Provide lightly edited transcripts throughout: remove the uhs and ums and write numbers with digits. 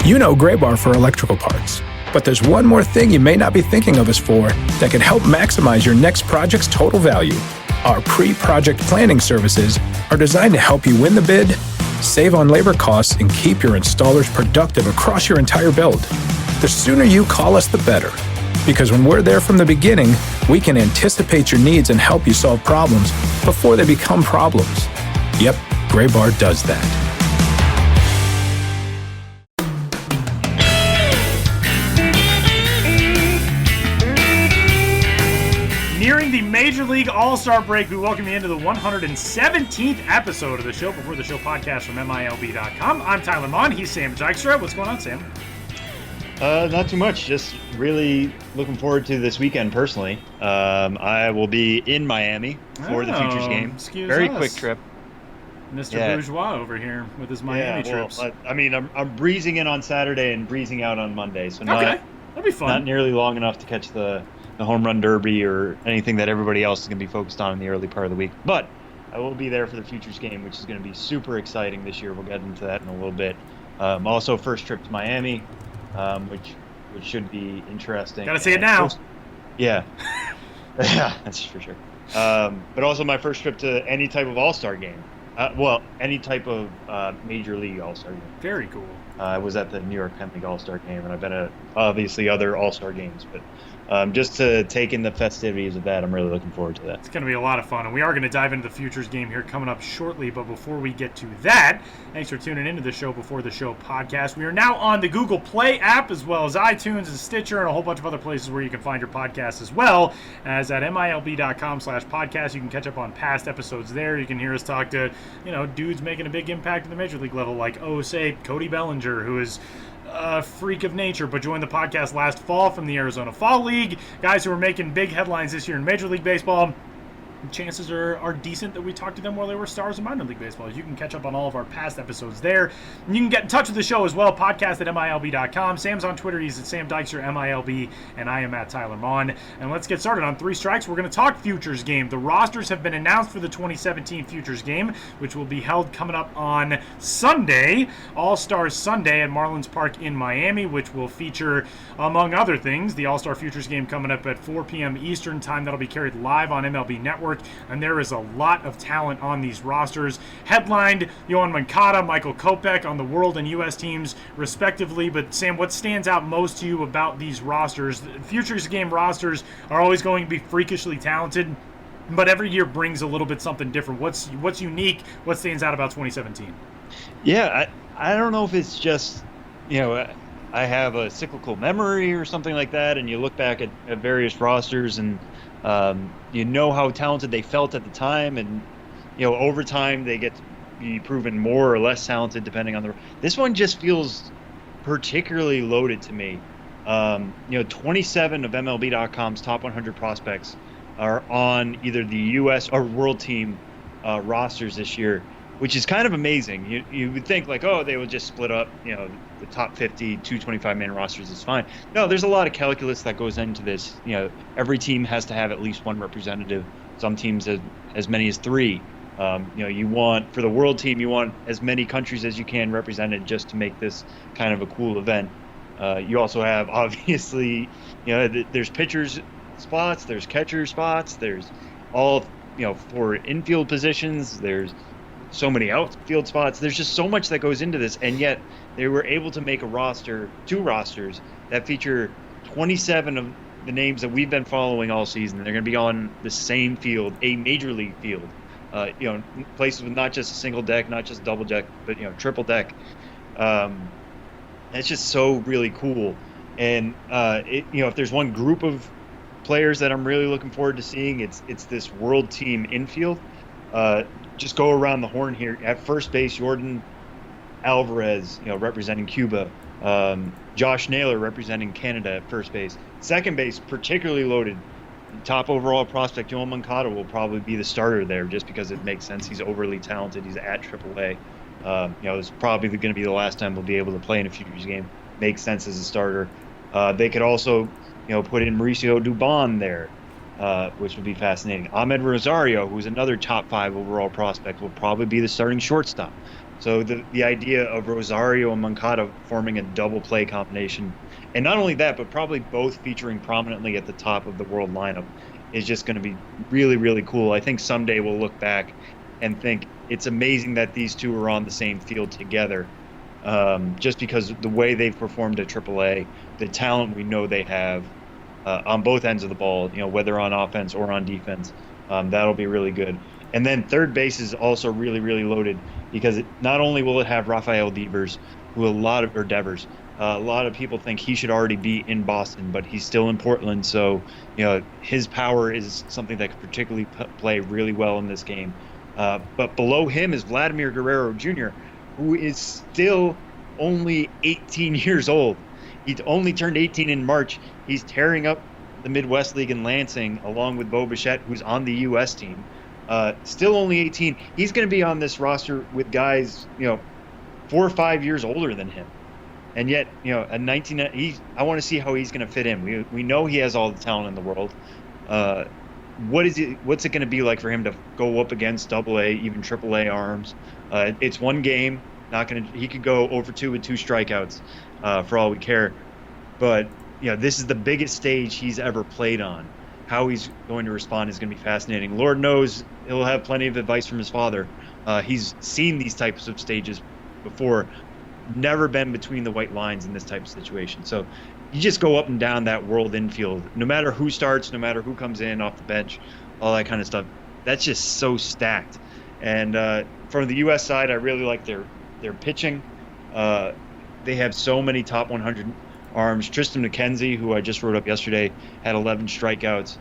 You know Gray Bar for electrical parts, but there's one more thing you may not be thinking of us for that can help maximize your next project's total value. Our pre-project planning services are designed to help you win the bid, save on labor costs, and keep your installers productive across your entire build. The sooner you call us, the better. Because when we're there from the beginning, we can anticipate your needs and help you solve problems before they become problems. Yep, Gray Bar does that. Nearing the Major League All-Star break, we welcome you into the 117th episode of the Show Before the Show podcast from MILB.com. I'm Tyler Mon. He's Sam Dykstra. What's going on, Sam? Not too much. Just really looking forward to this weekend personally. I will be in Miami for the Futures game. Very quick trip. Mr. Bourgeois over here with his Miami trips. I'm breezing in on Saturday and breezing out on Monday. So that'll be fun. Not nearly long enough to catch the home run derby or anything that everybody else is going to be focused on in the early part of the week. But I will be there for the Futures game, which is going to be super exciting this year. We'll get into that in a little bit. Also, first trip to Miami, which should be interesting. Gotta say it now. Yeah. Yeah, that's for sure. But also my first trip to any type of All-Star game. Any type of Major League All-Star game. Very cool. I was at the New York Penn League All-Star game, and I've been at, obviously, other All-Star games. But just to take in the festivities of that, I'm really looking forward to that. It's going to be a lot of fun, and we are going to dive into the Futures game here coming up shortly. But before we get to that, thanks for tuning into the Show Before the Show podcast. We are now on the Google Play app, as well as iTunes and Stitcher and a whole bunch of other places where you can find your podcasts, as well as at MILB.com/podcast. You can catch up on past episodes there. You can hear us talk to, dudes making a big impact at the Major League level, like, say, Cody Bellinger, who is a freak of nature, but joined the podcast last fall from the Arizona Fall League. Guys who are making big headlines this year in Major League Baseball. Chances are decent that we talked to them while they were stars in minor league baseball. You can catch up on all of our past episodes there. And you can get in touch with the show as well, podcast at MILB.com. Sam's on Twitter. He's at Sam Dykstra, MILB, and I am at Tyler Mon. And let's get started on Three Strikes. We're going to talk Futures game. The rosters have been announced for the 2017 Futures game, which will be held coming up on Sunday, All-Stars Sunday at Marlins Park in Miami, which will feature, among other things, the All-Star Futures game coming up at 4 p.m. Eastern time. That'll be carried live on MLB Network. And there is a lot of talent on these rosters. Headlined Yoan Moncada, Michael Kopech on the World and U.S. teams, respectively. But, Sam, what stands out most to you about these rosters? The Futures game rosters are always going to be freakishly talented, but every year brings a little bit something different. What's unique? What stands out about 2017? Yeah, I don't know if it's just, I have a cyclical memory or something like that, and you look back at various rosters and you know how talented they felt at the time, and over time they get to be proven more or less talented depending on this one just feels particularly loaded to me. 27 of MLB.com's top 100 prospects are on either the U.S. or World Team rosters this year, which is kind of amazing. You would think they would just split up, the top 50, 225-man rosters is fine. No, there's a lot of calculus that goes into this. Every team has to have at least one representative. Some teams have as many as 3. You want, for the World Team, you want as many countries as you can represented just to make this kind of a cool event. You also have, obviously, there's pitchers spots, there's catcher spots, there's all, for infield positions, there's so many outfield spots. There's just so much that goes into this, and yet they were able to make two rosters that feature 27 of the names that we've been following all season. They're going to be on the same field, a major league field, places with not just a single deck, not just double deck, but triple deck. It's just so really cool. And if there's one group of players that I'm really looking forward to seeing, it's this World Team infield. Just go around the horn here. At first base, Jordan Alvarez, representing Cuba. Josh Naylor representing Canada at first base. Second base, particularly loaded. Top overall prospect, Yoan Moncada, will probably be the starter there just because it makes sense. He's overly talented. He's at AAA. It's probably going to be the last time we'll be able to play in a Futures game. Makes sense as a starter. They could also, put in Mauricio Dubon there. Which would be fascinating. Ahmed Rosario, who's another top 5 overall prospect, will probably be the starting shortstop. So the idea of Rosario and Moncada forming a double play combination, and not only that, but probably both featuring prominently at the top of the world lineup, is just going to be really, really cool. I think someday we'll look back and think it's amazing that these two are on the same field together, just because the way they've performed at AAA, the talent we know they have on both ends of the ball, whether on offense or on defense, that'll be really good. And then third base is also really, really loaded because not only will it have Rafael Devers, a lot of people think he should already be in Boston, but he's still in Portland. So, his power is something that could particularly play really well in this game. But below him is Vladimir Guerrero Jr., who is still only 18 years old. He only turned 18 in March. He's tearing up the Midwest League in Lansing, along with Bo Bichette, who's on the U.S. team. Still only 18. He's going to be on this roster with guys, 4 or 5 years older than him. And yet, at 19, I want to see how he's going to fit in. We know he has all the talent in the world. What's it going to be like for him to go up against AA, even AAA arms? It's one game. He could go over 2 with 2 strikeouts, for all we care. But this is the biggest stage he's ever played on. How he's going to respond is going to be fascinating. Lord knows he'll have plenty of advice from his father. He's seen these types of stages before, never been between the white lines in this type of situation. So you just go up and down that world infield, no matter who starts, no matter who comes in off the bench, all that kind of stuff. That's just so stacked. And from the U.S. side, I really like their pitching. They have so many top 100 arms. Tristan McKenzie, who I just wrote up yesterday, had 11 strikeouts.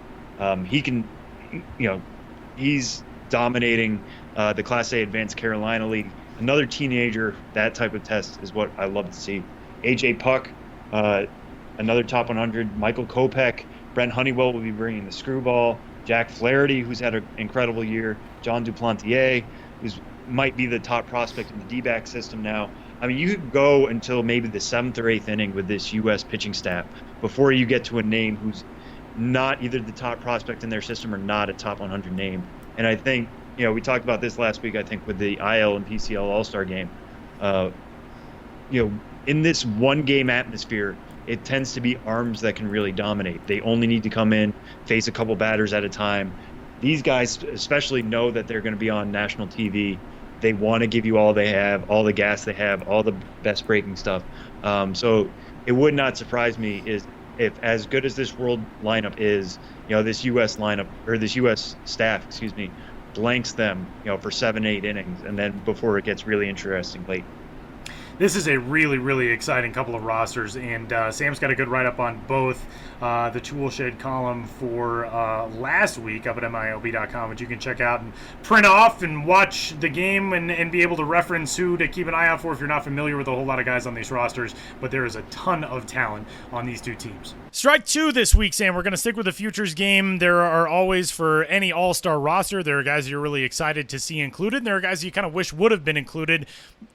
He's dominating the Class A Advanced Carolina League. Another teenager, that type of test is what I love to see. AJ Puck, another top 100. Michael Kopech, Brent Honeywell will be bringing the screwball. Jack Flaherty, who's had an incredible year. John Duplantier, who might be the top prospect in the D-back system now. I mean, you could go until maybe the 7th or 8th inning with this U.S. pitching staff before you get to a name who's not either the top prospect in their system or not a top 100 name. And I think, we talked about this last week, I think, with the IL and PCL All-Star game. In this one-game atmosphere, it tends to be arms that can really dominate. They only need to come in, face a couple batters at a time. These guys especially know that they're going to be on national TV. They want to give you all they have, all the gas they have, all the best breaking stuff. So it would not surprise me if as good as this world lineup is, this U.S. lineup or this U.S. staff, blanks them, for 7-8 innings, and then before it gets really interesting late. This is a really, really exciting couple of rosters, and Sam's got a good write-up on both the Toolshed column for last week up at MILB.com, which you can check out and print off and watch the game and be able to reference who to keep an eye out for if you're not familiar with a whole lot of guys on these rosters, but there is a ton of talent on these two teams. Strike 2 this week, Sam. We're going to stick with the futures game. There are always, for any all-star roster, there are guys you're really excited to see included, and there are guys you kind of wish would have been included.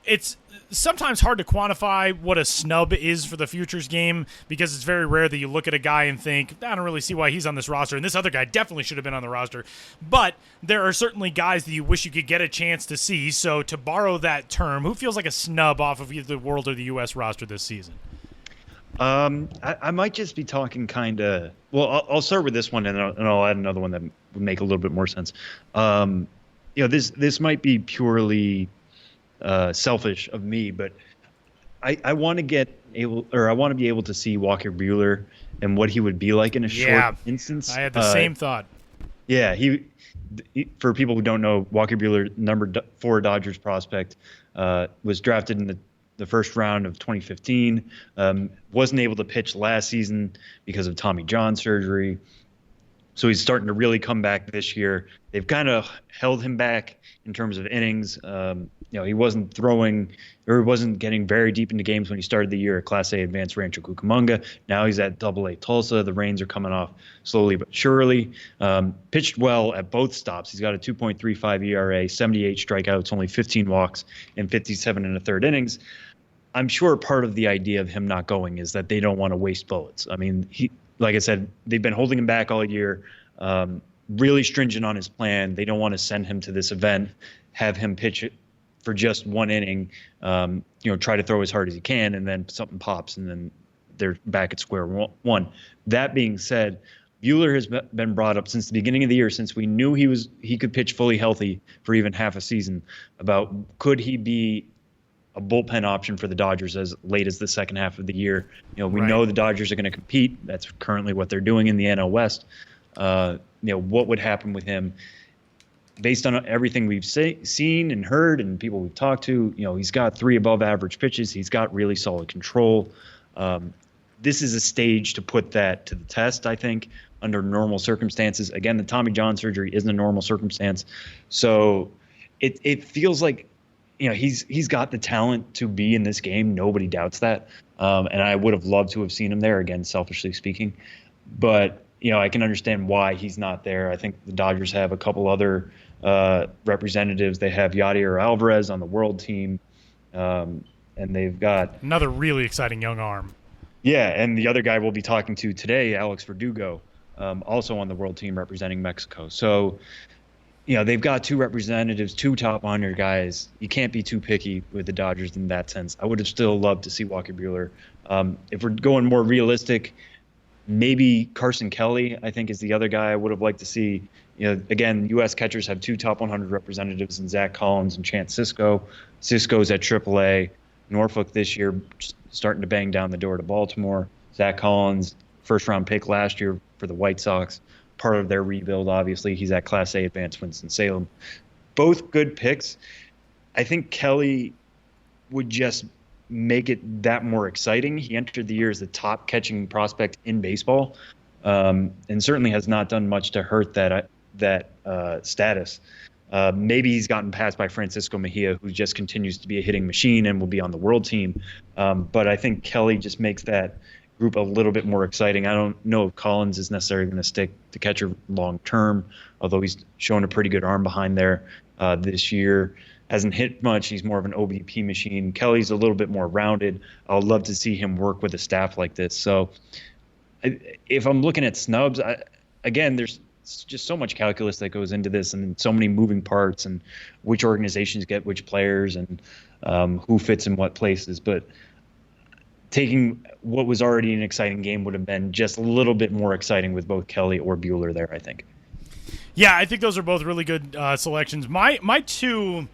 It's sometimes hard to quantify what a snub is for the futures game because it's very rare that you look at a guy and think, I don't really see why he's on this roster, and this other guy definitely should have been on the roster. But there are certainly guys that you wish you could get a chance to see. So to borrow that term, who feels like a snub off of either the world or the U.S. roster this season? I might just be talking kind of. Well, I'll start with this one, and I'll add another one that would make a little bit more sense. This might be purely selfish of me, but I want to be able to see Walker Buehler and what he would be like in a short instance. I had the same thought. Yeah, he for people who don't know, Walker Buehler, number 4 Dodgers prospect, was drafted in the first round of 2015. Wasn't able to pitch last season because of Tommy John surgery. So he's starting to really come back this year. They've kind of held him back in terms of innings. He wasn't throwing or wasn't getting very deep into games when he started the year at Class A Advanced Rancho Cucamonga. Now he's at AA Tulsa. The reins are coming off slowly but surely. Pitched well at both stops. He's got a 2.35 ERA, 78 strikeouts, only 15 walks, and 57 1/3 innings. I'm sure part of the idea of him not going is that they don't want to waste bullets. I mean, like I said, they've been holding him back all year, really stringent on his plan. They don't want to send him to this event, have him pitch for just one inning, try to throw as hard as he can, and then something pops, and then they're back at square one. That being said, Buehler has been brought up since the beginning of the year, since we knew he could pitch fully healthy for even half a season, about could he be a bullpen option for the Dodgers as late as the second half of the year. We know the Dodgers are going to compete. That's currently what they're doing in the NL West. What would happen with him? Based on everything we've seen and heard and people we've talked to, he's got 3 above average pitches. He's got really solid control. This is a stage to put that to the test, I think, under normal circumstances. Again, the Tommy John surgery isn't a normal circumstance. So it feels like, he's got the talent to be in this game. Nobody doubts that. And I would have loved to have seen him there, again, selfishly speaking. But, I can understand why he's not there. I think the Dodgers have a couple other representatives. They have Yadier Alvarez on the world team. And they've got another really exciting young arm. Yeah, and the other guy we'll be talking to today, Alex Verdugo, also on the world team representing Mexico. So, they've got 2 representatives, 2 top 100 guys. You can't be too picky with the Dodgers in that sense. I would have still loved to see Walker Buehler. If we're going more realistic, maybe Carson Kelly, I think, is the other guy I would have liked to see. Again, U.S. catchers have 2 top 100 representatives in Zach Collins and Chance Sisco. Sisco's at AAA. Norfolk this year starting to bang down the door to Baltimore. Zach Collins, first-round pick last year for the White Sox. Part of their rebuild, obviously. He's at Class A Advanced Winston-Salem. Both good picks. I think Kelly would just make it that more exciting. He entered the year as the top catching prospect in baseball, and certainly has not done much to hurt that status. Maybe he's gotten passed by Francisco Mejia, who just continues to be a hitting machine and will be on the world team. But I think Kelly just makes that group a little bit more exciting. I don't know if Collins is necessarily going to stick to catcher long term, although he's shown a pretty good arm behind there this year. Hasn't hit much. He's more of an OBP machine. Kelly's a little bit more rounded. I would love to see him work with a staff like this. So if I'm looking at snubs, again, there's just so much calculus that goes into this, and so many moving parts, and which organizations get which players, and who fits in what places. But taking what was already an exciting game would have been just a little bit more exciting with both Kelly or Buehler there, I think. Yeah, I think those are both really good selections. My 2,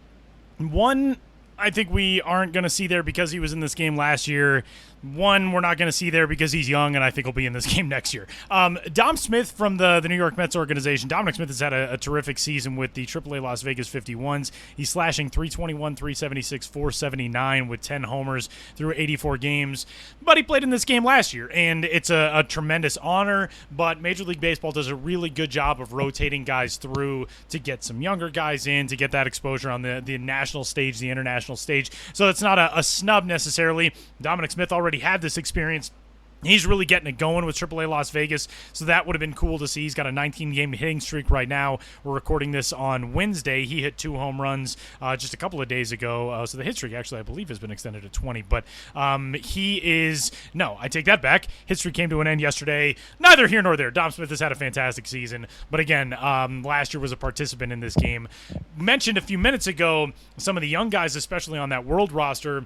one I think we aren't going to see there because he was in this game last year. One we're not going to see there because he's young, and I think he'll be in this game next year. Dom Smith from the New York Mets organization. Dominic Smith has had a terrific season with the AAA Las Vegas 51s. He's slashing .321, .376, .479 with 10 homers through 84 games. But he played in this game last year, and it's a tremendous honor. But Major League Baseball does a really good job of rotating guys through to get some younger guys in, to get that exposure on the national stage, the international stage. So it's not a snub necessarily. Dominic Smith already had this experience. He's really getting it going with AAA Las Vegas, so that would have been cool to see. He's got a 19-game hitting streak right now. We're recording this on Wednesday. He hit 2 home runs just a couple of days ago, so the hit streak actually, I believe, has been extended to 20. But he is – no, I take that back. Hit streak came to an end yesterday. Neither here nor there. Dom Smith has had a fantastic season. But again, last year was a participant in this game. Mentioned a few minutes ago some of the young guys, especially on that world roster.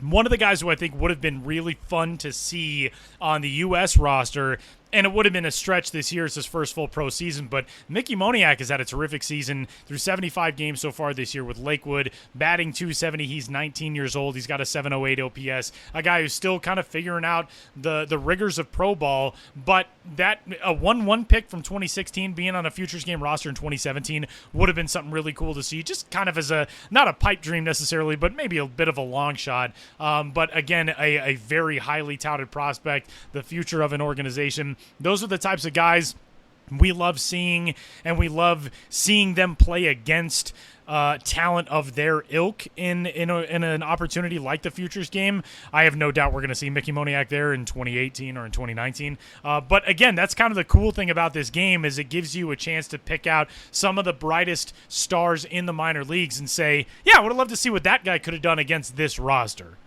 One of the guys who I think would have been really fun to see on the U.S. roster, and it would have been a stretch this year. It's his first full pro season, but Mickey Moniak has had a terrific season through 75 games so far this year with Lakewood, batting .270. He's 19 years old. He's got a .708 OPS, a guy who's still kind of figuring out the rigors of pro ball, but that a 1-1 pick from 2016 being on a Futures Game roster in 2017 would have been something really cool to see, just kind of as not a pipe dream necessarily, but maybe a bit of a long shot. But again, a very highly touted prospect, the future of an organization. Those are the types of guys we love seeing, and we love seeing them play against talent of their ilk in an opportunity like the Futures Game. I have no doubt we're going to see Mickey Moniak there in 2018 or in 2019. But again, that's kind of the cool thing about this game, is it gives you a chance to pick out some of the brightest stars in the minor leagues and say, yeah, I would have loved to see what that guy could have done against this roster.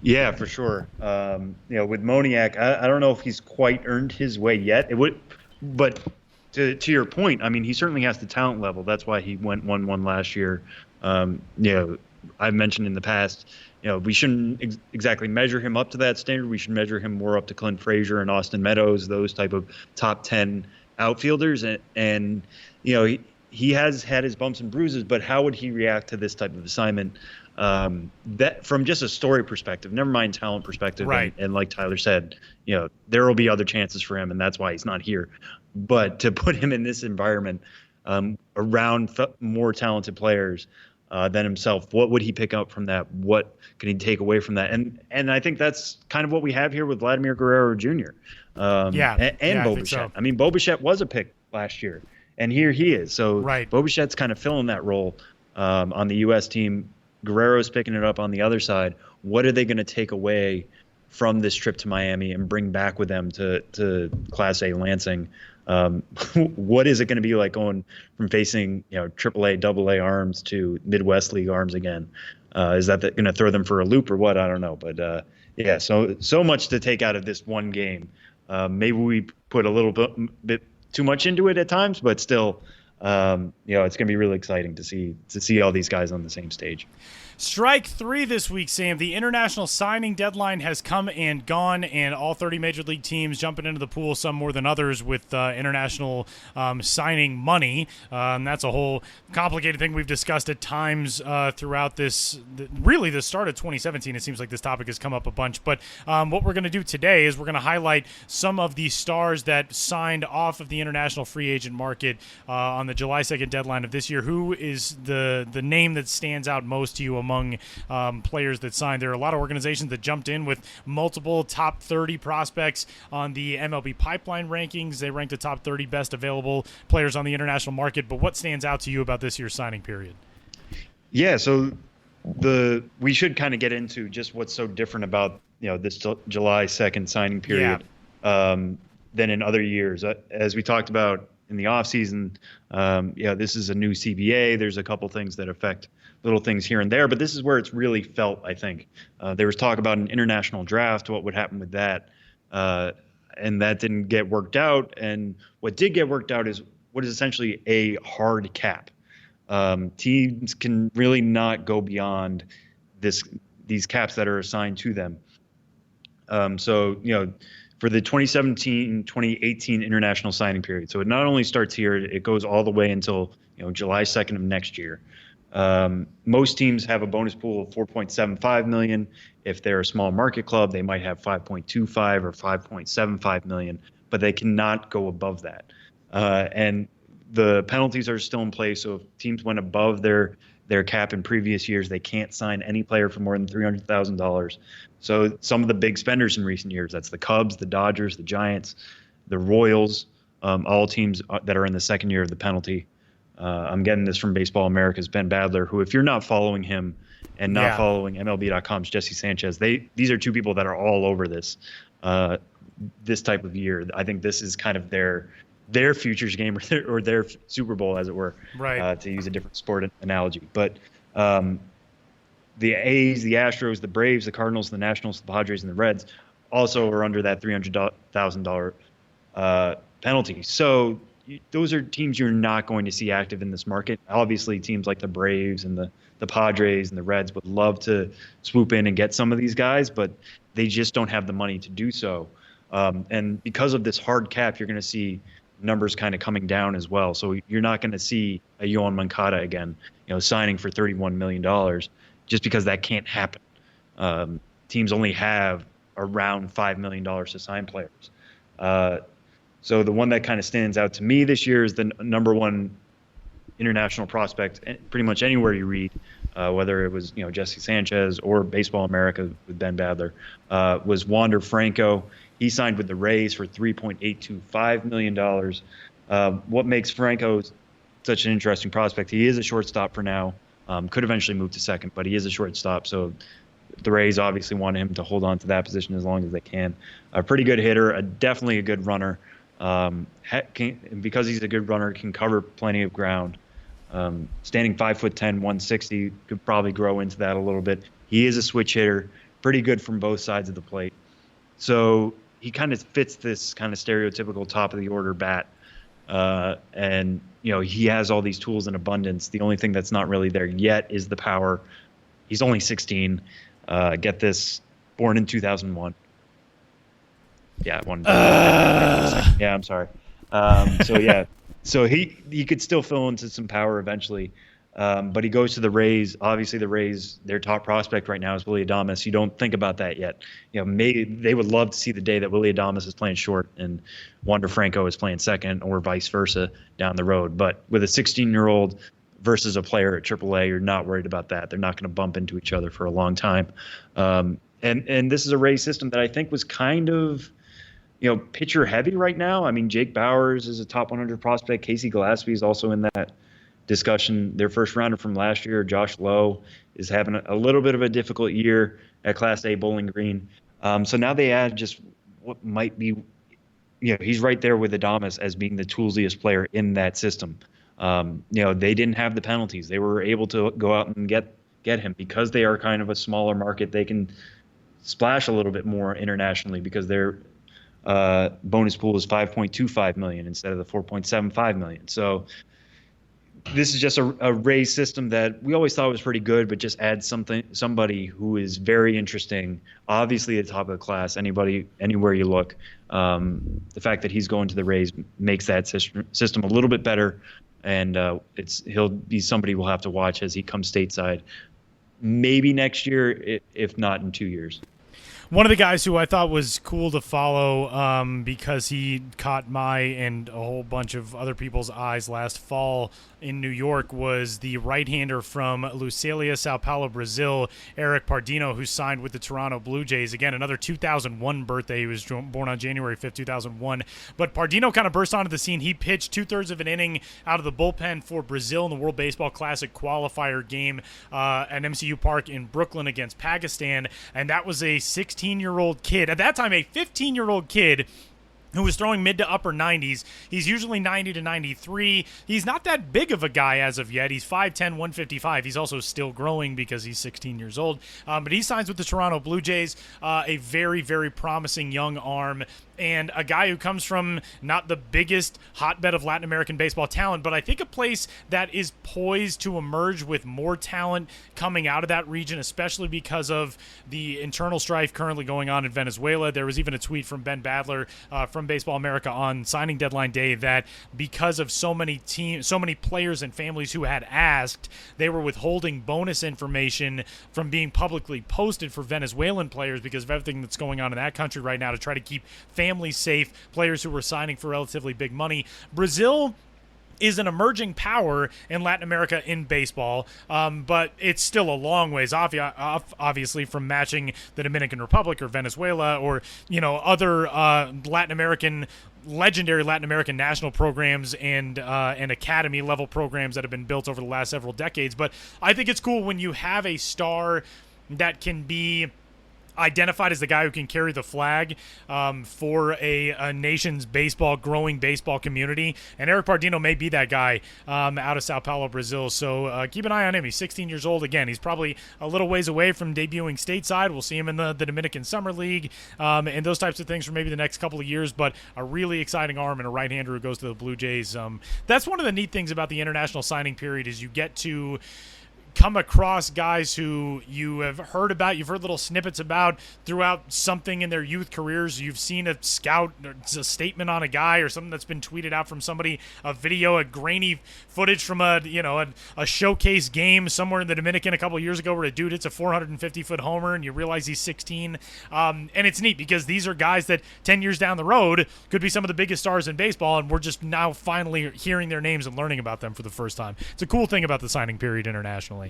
Yeah, for sure. With Moniak, I don't know if he's quite earned his way yet. But to your point, I mean, he certainly has the talent level. That's why he went 1-1 last year I've mentioned in the past, we shouldn't exactly measure him up to that standard. We should measure him more up to Clint Frazier and Austin Meadows, those type of top 10 outfielders. And he has had his bumps and bruises, but how would he react to this type of assignment? That from just a story perspective, never mind talent perspective. Right. And like Tyler said, there will be other chances for him, and that's why he's not here. But to put him in this environment around more talented players than himself, what would he pick up from that? What can he take away from that? And I think that's kind of what we have here with Vladimir Guerrero Jr. And Bo Bichette. So. I mean, Bo Bichette was a pick last year, and here he is. So right. Bo Bichette's kind of filling that role on the U.S. team. Guerrero's picking it up on the other side. What are they going to take away from this trip to Miami and bring back with them to Class A Lansing? What is it going to be like going from facing AAA, AA arms to Midwest League arms again? Is that going to throw them for a loop or what? I don't know. But so much to take out of this one game. Maybe we put a little bit too much into it at times, but still, it's going to be really exciting to see all these guys on the same stage. Strike three this week, Sam. The international signing deadline has come and gone, and all 30 Major League teams jumping into the pool, some more than others, with international signing money. That's a whole complicated thing we've discussed at times throughout the start of 2017. It seems like this topic has come up a bunch. But what we're going to do today is we're going to highlight some of the stars that signed off of the international free agent market on the July 2nd deadline of this year. Who is the name that stands out most to you among players that signed? There are a lot of organizations that jumped in with multiple top 30 prospects on the MLB pipeline rankings. They ranked the top 30 best available players on the international market. But what stands out to you about this year's signing period? Yeah, so we should kind of get into just what's so different about this July 2nd signing period than in other years. As we talked about in the offseason, this is a new CBA. There's a couple things that affect little things here and there, but this is where it's really felt, I think. There was talk about an international draft, what would happen with that, and that didn't get worked out. And what did get worked out is what is essentially a hard cap. Teams can really not go beyond these caps that are assigned to them. For the 2017-2018 international signing period. So it not only starts here, it goes all the way until July 2nd of next year. Most teams have a bonus pool of $4.75 million. If they're a small market club, they might have $5.25 or $5.75 million, but they cannot go above that. And the penalties are still in place. So if teams went above their cap in previous years, they can't sign any player for more than $300,000. So some of the big spenders in recent years, that's the Cubs, the Dodgers, the Giants, the Royals, all teams that are in the second year of the penalty. I'm getting this from Baseball America's Ben Badler, who, if you're not following him and not following MLB.com's Jesse Sanchez, these are two people that are all over this type of year. I think this is kind of their futures game or their Super Bowl, as it were, right? To use a different sport analogy. But the A's, the Astros, the Braves, the Cardinals, the Nationals, the Padres, and the Reds also are under that $300,000 penalty. So those are teams you're not going to see active in this market. Obviously, teams like the Braves and the Padres and the Reds would love to swoop in and get some of these guys, but they just don't have the money to do so. And because of this hard cap, you're going to see numbers kind of coming down as well. So you're not going to see a Yoan Moncada again, signing for $31 million, just because that can't happen. Teams only have around $5 million to sign players. So the one that kind of stands out to me this year is the number one international prospect, pretty much anywhere you read, whether it was Jesse Sanchez or Baseball America with Ben Badler, was Wander Franco. He signed with the Rays for $3.825 million. What makes Franco such an interesting prospect? He is a shortstop for now. Could eventually move to second, but he is a shortstop. So the Rays obviously want him to hold on to that position as long as they can. A pretty good hitter, definitely a good runner. Because he's a good runner, can cover plenty of ground. Standing 5'10", 160, could probably grow into that a little bit. He is a switch hitter, pretty good from both sides of the plate. So he kind of fits this kind of stereotypical top of the order bat and he has all these tools in abundance. The only thing that's not really there yet is the power. He's only 16. Get this, born in 2001. Yeah, yeah, I'm sorry. So he could still fill into some power eventually. But he goes to the Rays. Obviously, the Rays, their top prospect right now is Willy Adames. You don't think about that yet. Maybe they would love to see the day that Willy Adames is playing short and Wander Franco is playing second, or vice versa down the road. But with a 16-year-old versus a player at AAA, you're not worried about that. They're not going to bump into each other for a long time. And this is a Rays system that I think was kind of pitcher heavy right now. I mean, Jake Bauers is a top 100 prospect. Casey Gillespie is also in that discussion. Their first rounder from last year, Josh Lowe, is having a little bit of a difficult year at Class A Bowling Green. So now they add just what might be, he's right there with Adames as being the toolsiest player in that system. They didn't have the penalties. They were able to go out and get him because they are kind of a smaller market. They can splash a little bit more internationally because their bonus pool is $5.25 million instead of the $4.75 million. So this is just a Rays system that we always thought was pretty good, but just adds somebody who is very interesting. Obviously, at the top of the class, anywhere you look. The fact that he's going to the Rays makes that system a little bit better, and he'll be somebody we'll have to watch as he comes stateside. Maybe next year, if not in 2 years. One of the guys who I thought was cool to follow because he caught my and a whole bunch of other people's eyes last fall in New York was the right-hander from Lusalia, Sao Paulo, Brazil, Eric Pardinho, who signed with the Toronto Blue Jays. Again, another 2001 birthday. He was born on January 5th, 2001. But Pardinho kind of burst onto the scene. He pitched two-thirds of an inning out of the bullpen for Brazil in the World Baseball Classic qualifier game at MCU Park in Brooklyn against Pakistan, and that was a 16-year-old kid. At that time, a 15-year-old kid who was throwing mid to upper 90s. He's usually 90 to 93. He's not that big of a guy as of yet. He's 5'10", 155. He's also still growing because he's 16 years old. But he signs with the Toronto Blue Jays, a very, very promising young arm, and a guy who comes from not the biggest hotbed of Latin American baseball talent, but I think a place that is poised to emerge with more talent coming out of that region, especially because of the internal strife currently going on in Venezuela. There was even a tweet from Ben Badler from Baseball America on signing deadline day that because of so many players and families who had asked, they were withholding bonus information from being publicly posted for Venezuelan players because of everything that's going on in that country right now to try to keep families safe, players who were signing for relatively big money. Brazil is an emerging power in Latin America in baseball, but it's still a long ways off, obviously, from matching the Dominican Republic or Venezuela or other legendary Latin American national programs and academy level programs that have been built over the last several decades. But I think it's cool when you have a star that can be identified as the guy who can carry the flag for a nation's growing baseball community. And Eric Pardinho may be that guy out of Sao Paulo, Brazil. So keep an eye on him. He's 16 years old. Again, he's probably a little ways away from debuting stateside. We'll see him in the Dominican Summer League and those types of things for maybe the next couple of years. But a really exciting arm and a right-hander who goes to the Blue Jays. That's one of the neat things about the international signing period is you get to come across guys who you have heard about, you've heard little snippets about throughout something in their youth careers. You've seen a scout, a statement on a guy or something that's been tweeted out from somebody, a video, a grainy footage from a showcase game somewhere in the Dominican a couple of years ago where a dude hits a 450-foot homer and you realize he's 16. And it's neat because these are guys that 10 years down the road could be some of the biggest stars in baseball, and we're just now finally hearing their names and learning about them for the first time. It's a cool thing about the signing period internationally.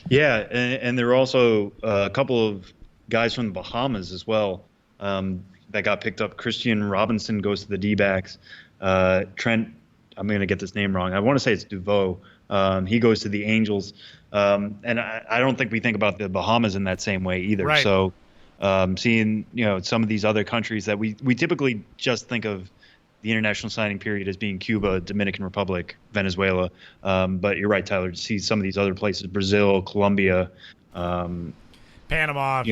Yeah, and there are also a couple of guys from the Bahamas as well that got picked up. Christian Robinson goes to the D-backs. Trent, I'm going to get this name wrong. I want to say it's Duveau. He goes to the Angels. And I don't think we think about the Bahamas in that same way either. Right. So seeing some of these other countries that we typically just think of the international signing period as being Cuba, Dominican Republic, Venezuela. But you're right, Tyler, to see some of these other places, Brazil, Colombia, Panama,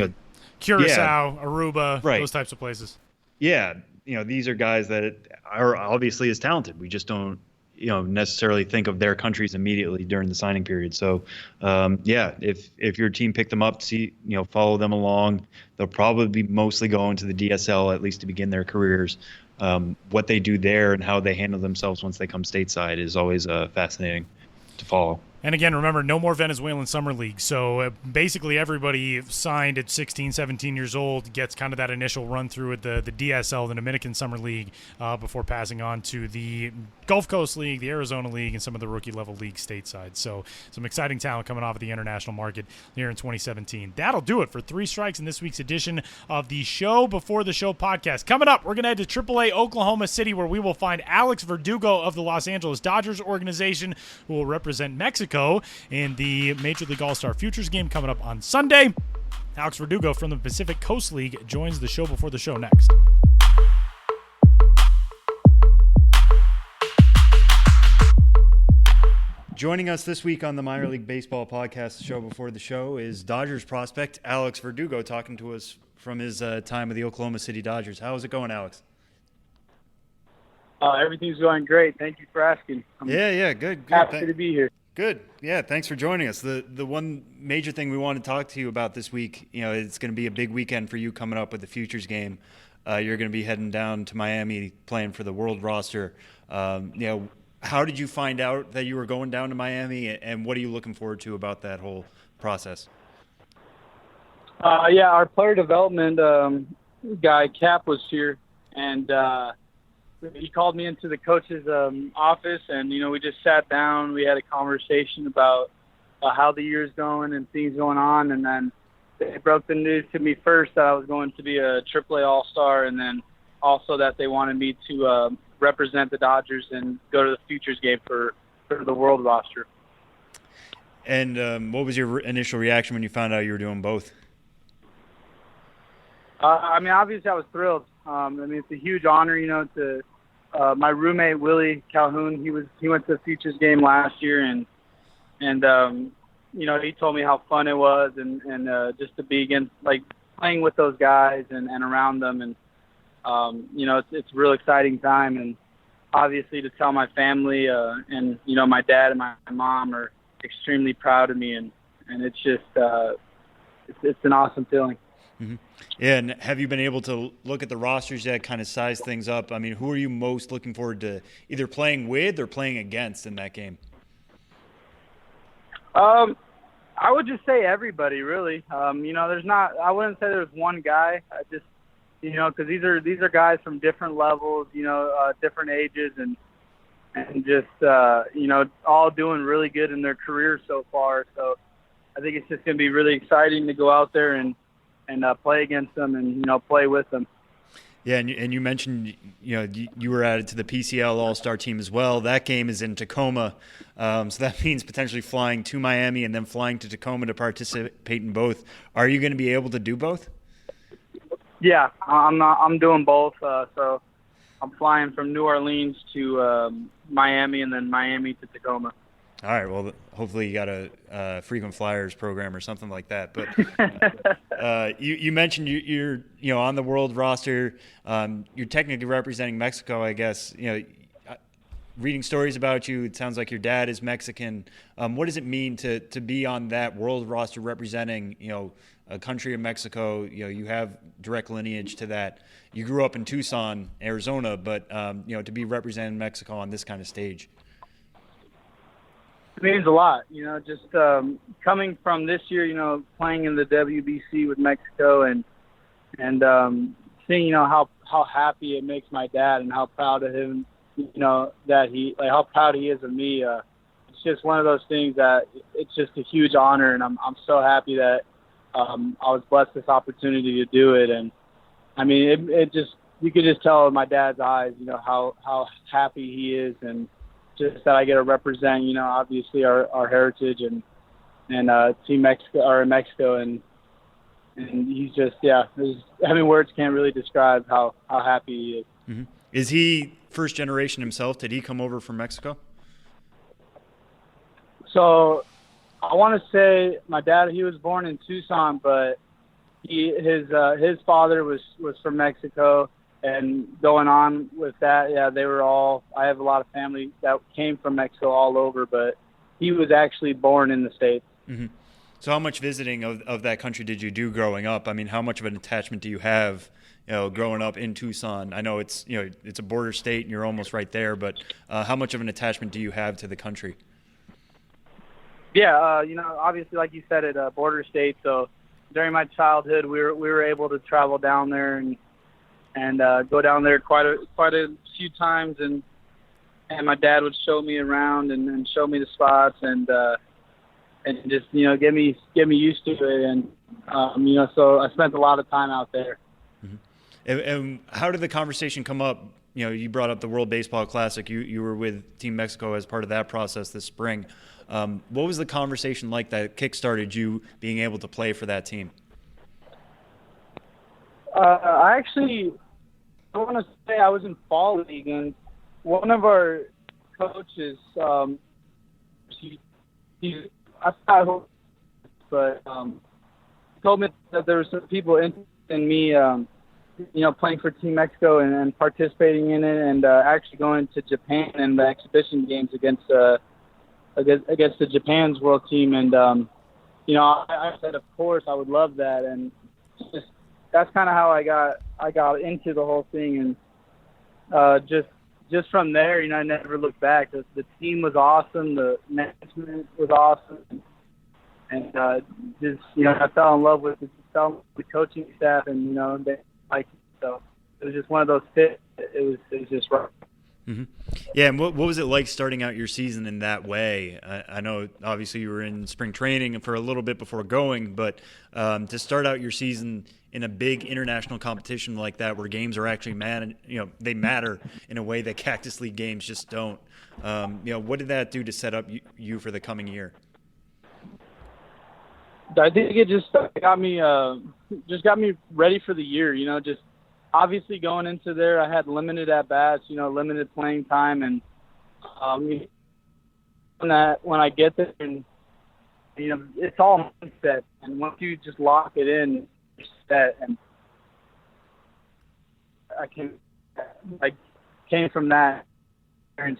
Curacao, Aruba, right. Those types of places. Yeah, these are guys that are obviously as talented. We just don't, necessarily think of their countries immediately during the signing period. So, if your team picked them up, follow them along. They'll probably be mostly going to the DSL, at least to begin their careers. What they do there and how they handle themselves once they come stateside is always fascinating to follow. And again, remember, no more Venezuelan Summer League. So basically everybody signed at 16, 17 years old gets kind of that initial run through at the DSL, the Dominican Summer League, before passing on to the Gulf Coast League, the Arizona League, and some of the rookie-level leagues stateside. So some exciting talent coming off of the international market here in 2017. That'll do it for Three Strikes in this week's edition of the Show Before the Show podcast. Coming up, we're going to head to AAA Oklahoma City, where we will find Alex Verdugo of the Los Angeles Dodgers organization, who will represent Mexico in the Major League All-Star Futures game coming up on Sunday. Alex Verdugo from the Pacific Coast League joins the Show Before the Show next. Joining us this week on the Minor League Baseball podcast, Show Before the Show, is Dodgers prospect Alex Verdugo, talking to us from his time with the Oklahoma City Dodgers. How's it going, Alex? Everything's going great. Thank you for asking. Good. Happy to be here. Good. Yeah, thanks for joining us. The one major thing we want to talk to you about this week, it's going to be a big weekend for you coming up with the Futures game. You're going to be heading down to Miami playing for the World roster. How did you find out that you were going down to Miami, and what are you looking forward to about that whole process? Our player development guy, Cap, was here, and he called me into the coach's office, and, we just sat down. We had a conversation about how the year's going and things going on, and then they broke the news to me first that I was going to be a AAA All-Star, and then also that they wanted me to represent the Dodgers and go to the Futures game for the World roster. And what was your initial reaction when you found out you were doing both? Obviously I was thrilled. It's a huge honor, to my roommate Willie Calhoun. He went to the Futures game last year, and he told me how fun it was, and just to be against, like, playing with those guys and around them, and it's a real exciting time, and obviously to tell my family and my dad and my mom are extremely proud of me, and it's just it's an awesome feeling. Mm-hmm. Yeah, and have you been able to look at the rosters yet, kind of size things up? I mean, who are you most looking forward to either playing with or playing against in that game? I would just say everybody, really. I wouldn't say there's one guy. I just, because these are guys from different levels, different ages, and just, all doing really good in their careers so far. So I think it's just going to be really exciting to go out there and play against them and, play with them. Yeah, and you mentioned, you were added to the PCL All-Star team as well. That game is in Tacoma, so that means potentially flying to Miami and then flying to Tacoma to participate in both. Are you going to be able to do both? Yeah, I'm doing both. So I'm flying from New Orleans to Miami and then Miami to Tacoma. All right. Well, hopefully you got a frequent flyers program or something like that. But you mentioned you're on the World roster. You're technically representing Mexico, I guess. Reading stories about you, it sounds like your dad is Mexican. What does it mean to be on that World roster representing a country of Mexico? You have direct lineage to that. You grew up in Tucson, Arizona, but to be representing Mexico on this kind of stage. It means a lot, just coming from this year, playing in the WBC with Mexico and seeing, how happy it makes my dad and how proud of him, how proud he is of me. It's just one of those things that it's just a huge honor, and I'm so happy that I was blessed this opportunity to do it. And it just, you could just tell in my dad's eyes, how happy he is, and just that I get to represent, obviously our heritage and Team Mexico, or in Mexico, and he's just, words can't really describe how happy he is. Mm-hmm. Is he first generation himself? Did he come over from Mexico? So I want to say my dad, he was born in Tucson, but his father was from Mexico, and going on with that, yeah, they were all. I have a lot of family that came from Mexico all over, but he was actually born in the States. Mm-hmm. So how much visiting of that country did you do growing up? I mean, how much of an attachment do you have, growing up in Tucson? I know it's a border state and you're almost right there, but how much of an attachment do you have to the country? Yeah, obviously, like you said, it's a border state. So during my childhood, we were able to travel down there and go down there quite a few times, and my dad would show me around and show me the spots and just get me used to it, and so I spent a lot of time out there. Mm-hmm. And how did the conversation come up? You brought up the World Baseball Classic. You were with Team Mexico as part of that process this spring. What was the conversation like that kickstarted you being able to play for that team? I want to say I was in fall league, and one of our coaches, told me that there were some people interested in me, playing for Team Mexico and participating in it, and actually going to Japan in the exhibition games against the Japan's world team. And I said, of course, I would love that, and that's kind of how I got into the whole thing, and just from there, I never looked back. The team was awesome, the management was awesome, and I fell in love with the coaching staff, and they liked it. So it was just one of those fits. It was just right. Mm-hmm. Yeah, and what was it like starting out your season in that way? I know obviously you were in spring training for a little bit before going, but to start out your season in a big international competition like that, where games are actually they matter in a way that Cactus League games just don't. What did that do to set up you for the coming year? I think it just got me ready for the year. Just obviously going into there, I had limited at bats, limited playing time, and when I get there, and it's all mindset, and once you just lock it in, you're set. And I came from that, and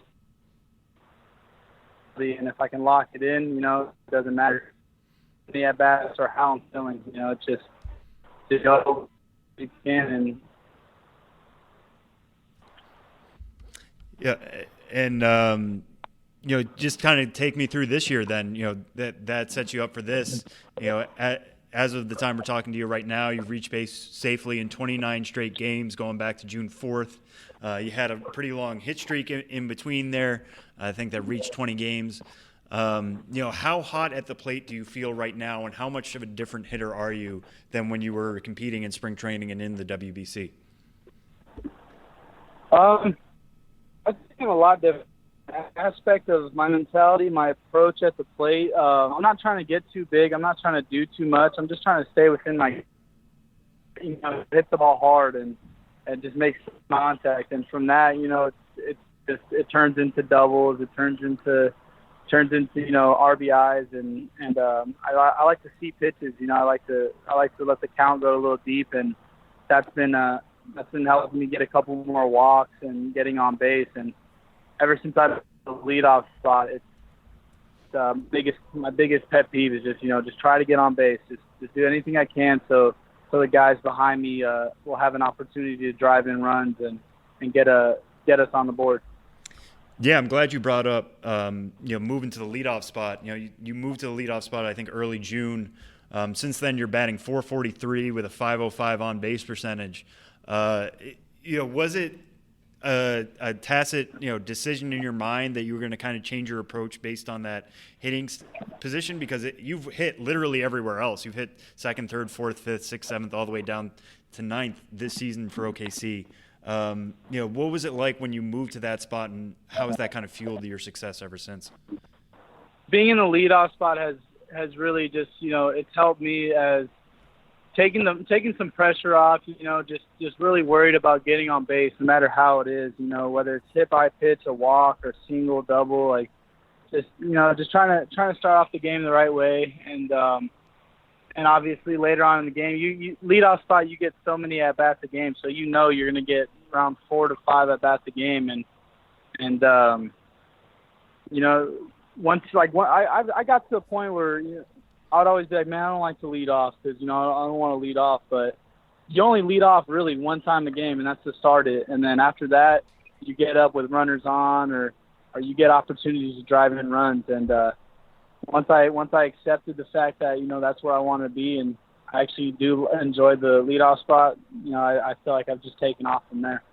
if I can lock it in, it doesn't matter the at bats or how I'm feeling. It's just go you can. And yeah, and just kind of take me through this year then. That sets you up for this. As of the time we're talking to you right now, you've reached base safely in 29 straight games going back to June 4th. You had a pretty long hit streak in between there. I think that reached 20 games. How hot at the plate do you feel right now, and how much of a different hitter are you than when you were competing in spring training and in the WBC? I think I'm a lot different. Aspect of my mentality, my approach at the plate. I'm not trying to get too big. I'm not trying to do too much. I'm just trying to stay within my, hit the ball hard and just make contact. And from that, it turns into doubles. It turns into RBIs, and I like to see pitches. I like to let the count go a little deep, and that's been helping me get a couple more walks and getting on base. And ever since I the leadoff spot, it's my biggest pet peeve is just try to get on base, just do anything I can so the guys behind me will have an opportunity to drive in runs and get us on the board. Yeah, I'm glad you brought up moving to the leadoff spot. You moved to the leadoff spot I think early June. Since then you're batting .443 with a .505 on base percentage. Was it a tacit decision in your mind that you were going to kind of change your approach based on that hitting position, because you've hit literally everywhere else? You've hit second, third, fourth, fifth, sixth, seventh, all the way down to ninth this season for OKC. What was it like when you moved to that spot, and how has that kind of fueled your success ever since? Being in the leadoff spot has really just it's helped me as taking some pressure off. Just really worried about getting on base, no matter how it is. Whether it's hit by pitch, a walk, or single, double. Just trying to start off the game the right way, and obviously later on in the game, you leadoff spot, you get so many at bats a game, so you're going to get around 4 to 5 at bats a game, and once I got to a point where I would always be like, man, I don't like to lead off because I don't want to lead off, but you only lead off really one time a game, and that's to start it, and then after that, you get up with runners on, or you get opportunities to drive in runs, and once I accepted the fact that that's where I want to be, and I actually do enjoy the leadoff spot, I feel like I've just taken off from there.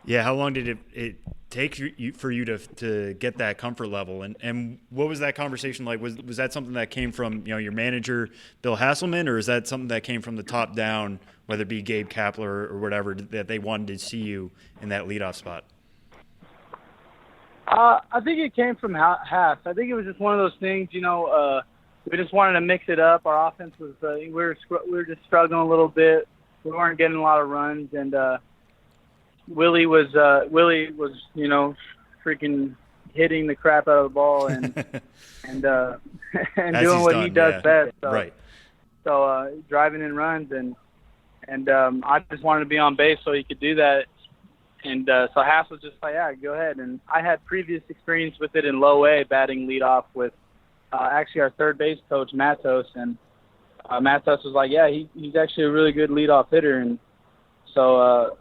Yeah, how long did it take for you to get that comfort level, and what was that conversation like? Was that something that came from your manager Bill Hasselman, or is that something that came from the top down, whether it be Gabe Kapler or whatever, that they wanted to see you in that leadoff spot? I think it came from Haas. I think it was just one of those things, we just wanted to mix it up. Our offense was we were just struggling a little bit. We weren't getting a lot of runs, and Willie was freaking hitting the crap out of the ball and doing what he does best. So, right. So driving in runs and I just wanted to be on base so he could do that. And so Haas was just like, yeah, go ahead. And I had previous experience with it in low A, batting leadoff with actually our third base coach, Matos. And Matos was like, yeah, he's actually a really good leadoff hitter. And so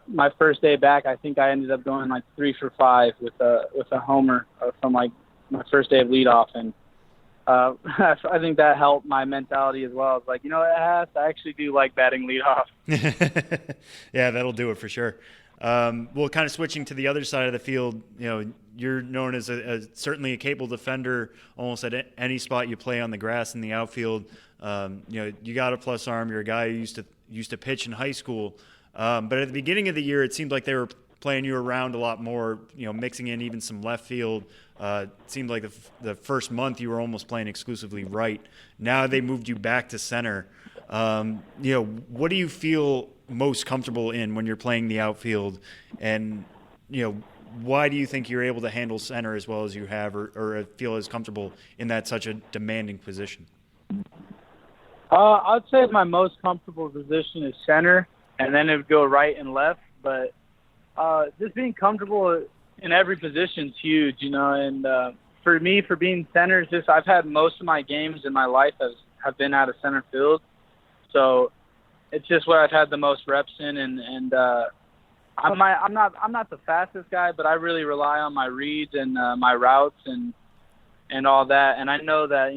my first day back, I think I ended up going like 3 for 5 with a homer from like my first day of leadoff. And I think that helped my mentality as well. I was like, I actually do like batting leadoff. Yeah, that'll do it for sure. Well, kind of switching to the other side of the field, you're known as certainly a capable defender almost at any spot you play on the grass in the outfield. You got a plus arm. You're a guy who used to pitch in high school. But at the beginning of the year, it seemed like they were playing you around a lot more, mixing in even some left field. It seemed like the first month you were almost playing exclusively right. Now they moved you back to center. What do you feel most comfortable in when you're playing the outfield, and why do you think you're able to handle center as well as you have, or feel as comfortable in that such a demanding position? I'd say my most comfortable position is center, and then it would go right and left. But just being comfortable in every position is huge, and for me, for being center, is just I've had most of my games in my life have been out of center field, so it's just where I've had the most reps in, and I'm not the fastest guy, but I really rely on my reads and my routes and all that. And I know that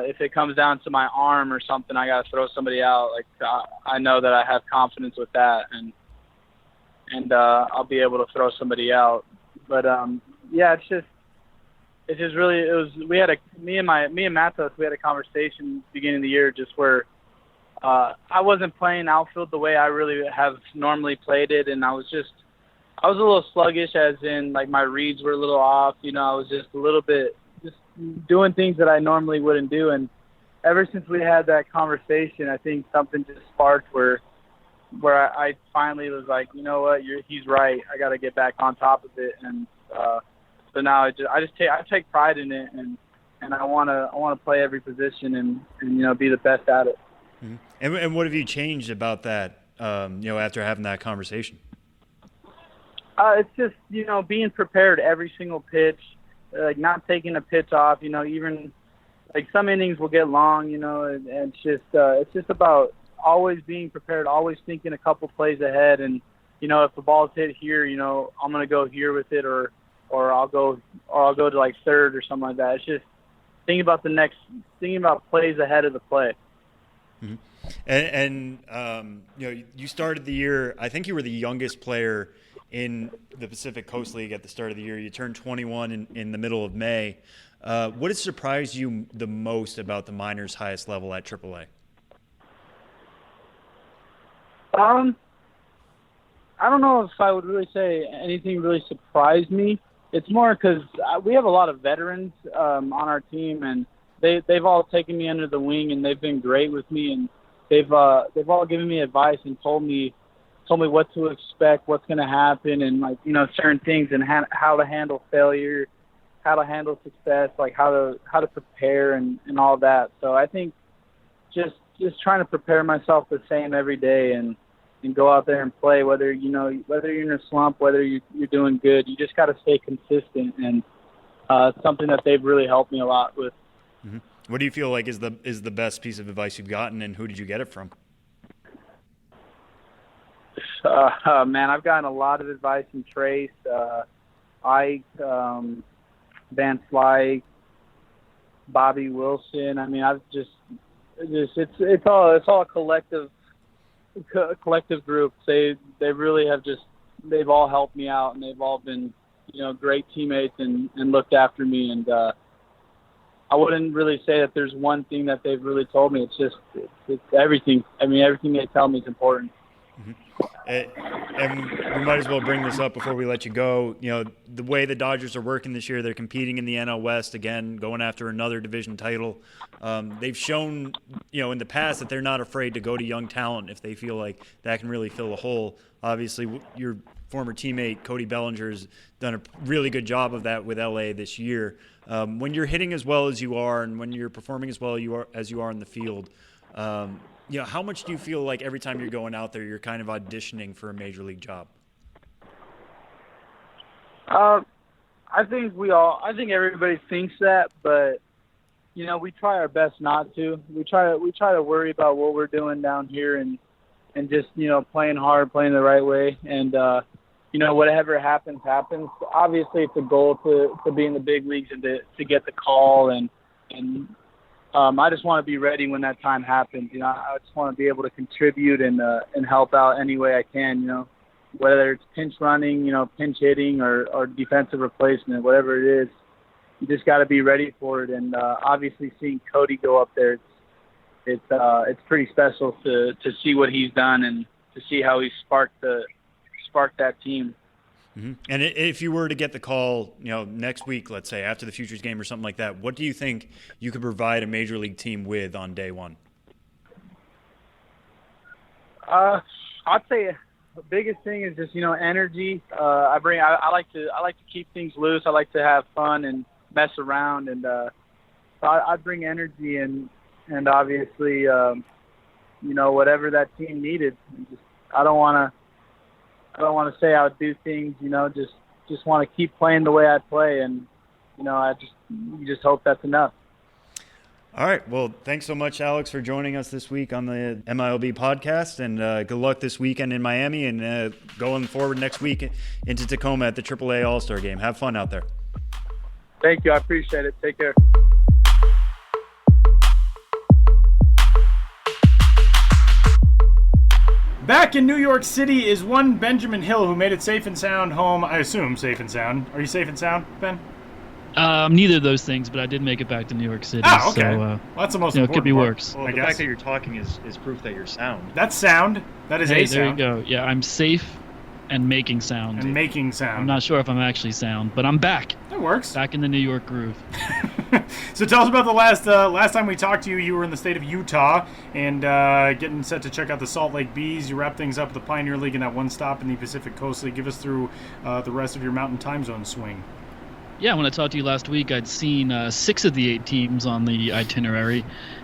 if it comes down to my arm or something, I gotta throw somebody out. Like I know that I have confidence with that, and I'll be able to throw somebody out. But yeah, it's just really me and Matos, we had a conversation beginning of the year just where. I wasn't playing outfield the way I really have normally played it, and I was a little sluggish, as in like my reads were a little off. I was just a little bit just doing things that I normally wouldn't do. And ever since we had that conversation, I think something just sparked where I finally was like, you know what, he's right. I got to get back on top of it. And so now I take pride in it, and I want to play every position and be the best at it. Mm-hmm. And what have you changed about that, after having that conversation? It's just, being prepared every single pitch, like not taking a pitch off, even like some innings will get long, and it's just about always being prepared, always thinking a couple plays ahead. And, if the ball's hit here, I'm going to go here with it, or I'll go to like third or something like that. It's just thinking about plays ahead of the play. Mm-hmm. And you started the year, I think you were the youngest player in the Pacific Coast League at the start of the year. You turned 21 in the middle of May. What has surprised you the most about the minors' highest level at AAA? I don't know if I would really say anything really surprised me. It's more because we have a lot of veterans on our team, and they've all taken me under the wing, and they've been great with me, and they've all given me advice and told me what to expect, what's going to happen, and certain things, and how to handle failure, how to handle success, like how to prepare and all that. So I think just trying to prepare myself the same every day and go out there and play. Whether you're in a slump, whether you're doing good, you just got to stay consistent, and it's something that they've really helped me a lot with. Mm-hmm. What do you feel like is the best piece of advice you've gotten, and who did you get it from? Man, I've gotten a lot of advice from Trace, Ike, Van Slyke, Bobby Wilson. I mean, it's all a collective group. They really have they've all helped me out, and they've all been, great teammates and looked after me. And I wouldn't really say that there's one thing that they've really told me. It's everything. I mean, everything they tell me is important. Mm-hmm. And we might as well bring this up before we let you go. The way the Dodgers are working this year, they're competing in the NL West again, going after another division title. They've shown, in the past that they're not afraid to go to young talent if they feel like that can really fill a hole. Obviously, your former teammate Cody Bellinger has done a really good job of that with LA this year. When you're hitting as well as you are, and when you're performing as well as you are in the field, how much do you feel like every time you're going out there, you're kind of auditioning for a major league job? I think everybody thinks that, but we try our best not to. We try to worry about what we're doing down here and just playing hard, playing the right way, and whatever happens. Obviously, it's a goal to be in the big leagues and to get the call and. I just want to be ready when that time happens. I just want to be able to contribute and help out any way I can. Whether it's pinch running, pinch hitting, or defensive replacement, whatever it is, you just got to be ready for it. And obviously, seeing Cody go up there, it's pretty special to see what he's done and to see how he sparked that team. Mm-hmm. And if you were to get the call, next week, let's say after the Futures game or something like that, what do you think you could provide a major league team with on day one? I'd say the biggest thing is just energy. I like to keep things loose. I like to have fun and mess around, and so I'd bring energy and obviously whatever that team needed. I don't want to say I would do things, just want to keep playing the way I play, and you just hope that's enough. All right. Well, thanks so much, Alex, for joining us this week on the MILB podcast, and good luck this weekend in Miami and going forward next week into Tacoma at the AAA All-Star Game. Have fun out there. Thank you. I appreciate it. Take care. Back in New York City is one Benjamin Hill who made it safe and sound home. I assume safe and sound. Are you safe and sound, Ben? Neither of those things, but I did make it back to New York City. Oh, okay. So, well, that's the most it important could be part. worse. Well, the fact that you're talking is proof that you're sound. That's sound. That is Hey, a sound. there you go. Yeah, I'm safe and making sound. And making sound. I'm not sure if I'm actually sound, but I'm back. That works. Back in the New York groove. So tell us about the last time we talked to you. You were in the state of Utah and getting set to check out the Salt Lake Bees. You wrapped things up at the Pioneer League in that one stop in the Pacific Coast League. Give us through the rest of your Mountain Time Zone swing. Yeah, when I talked to you last week, I'd seen 6 of the 8 teams on the itinerary.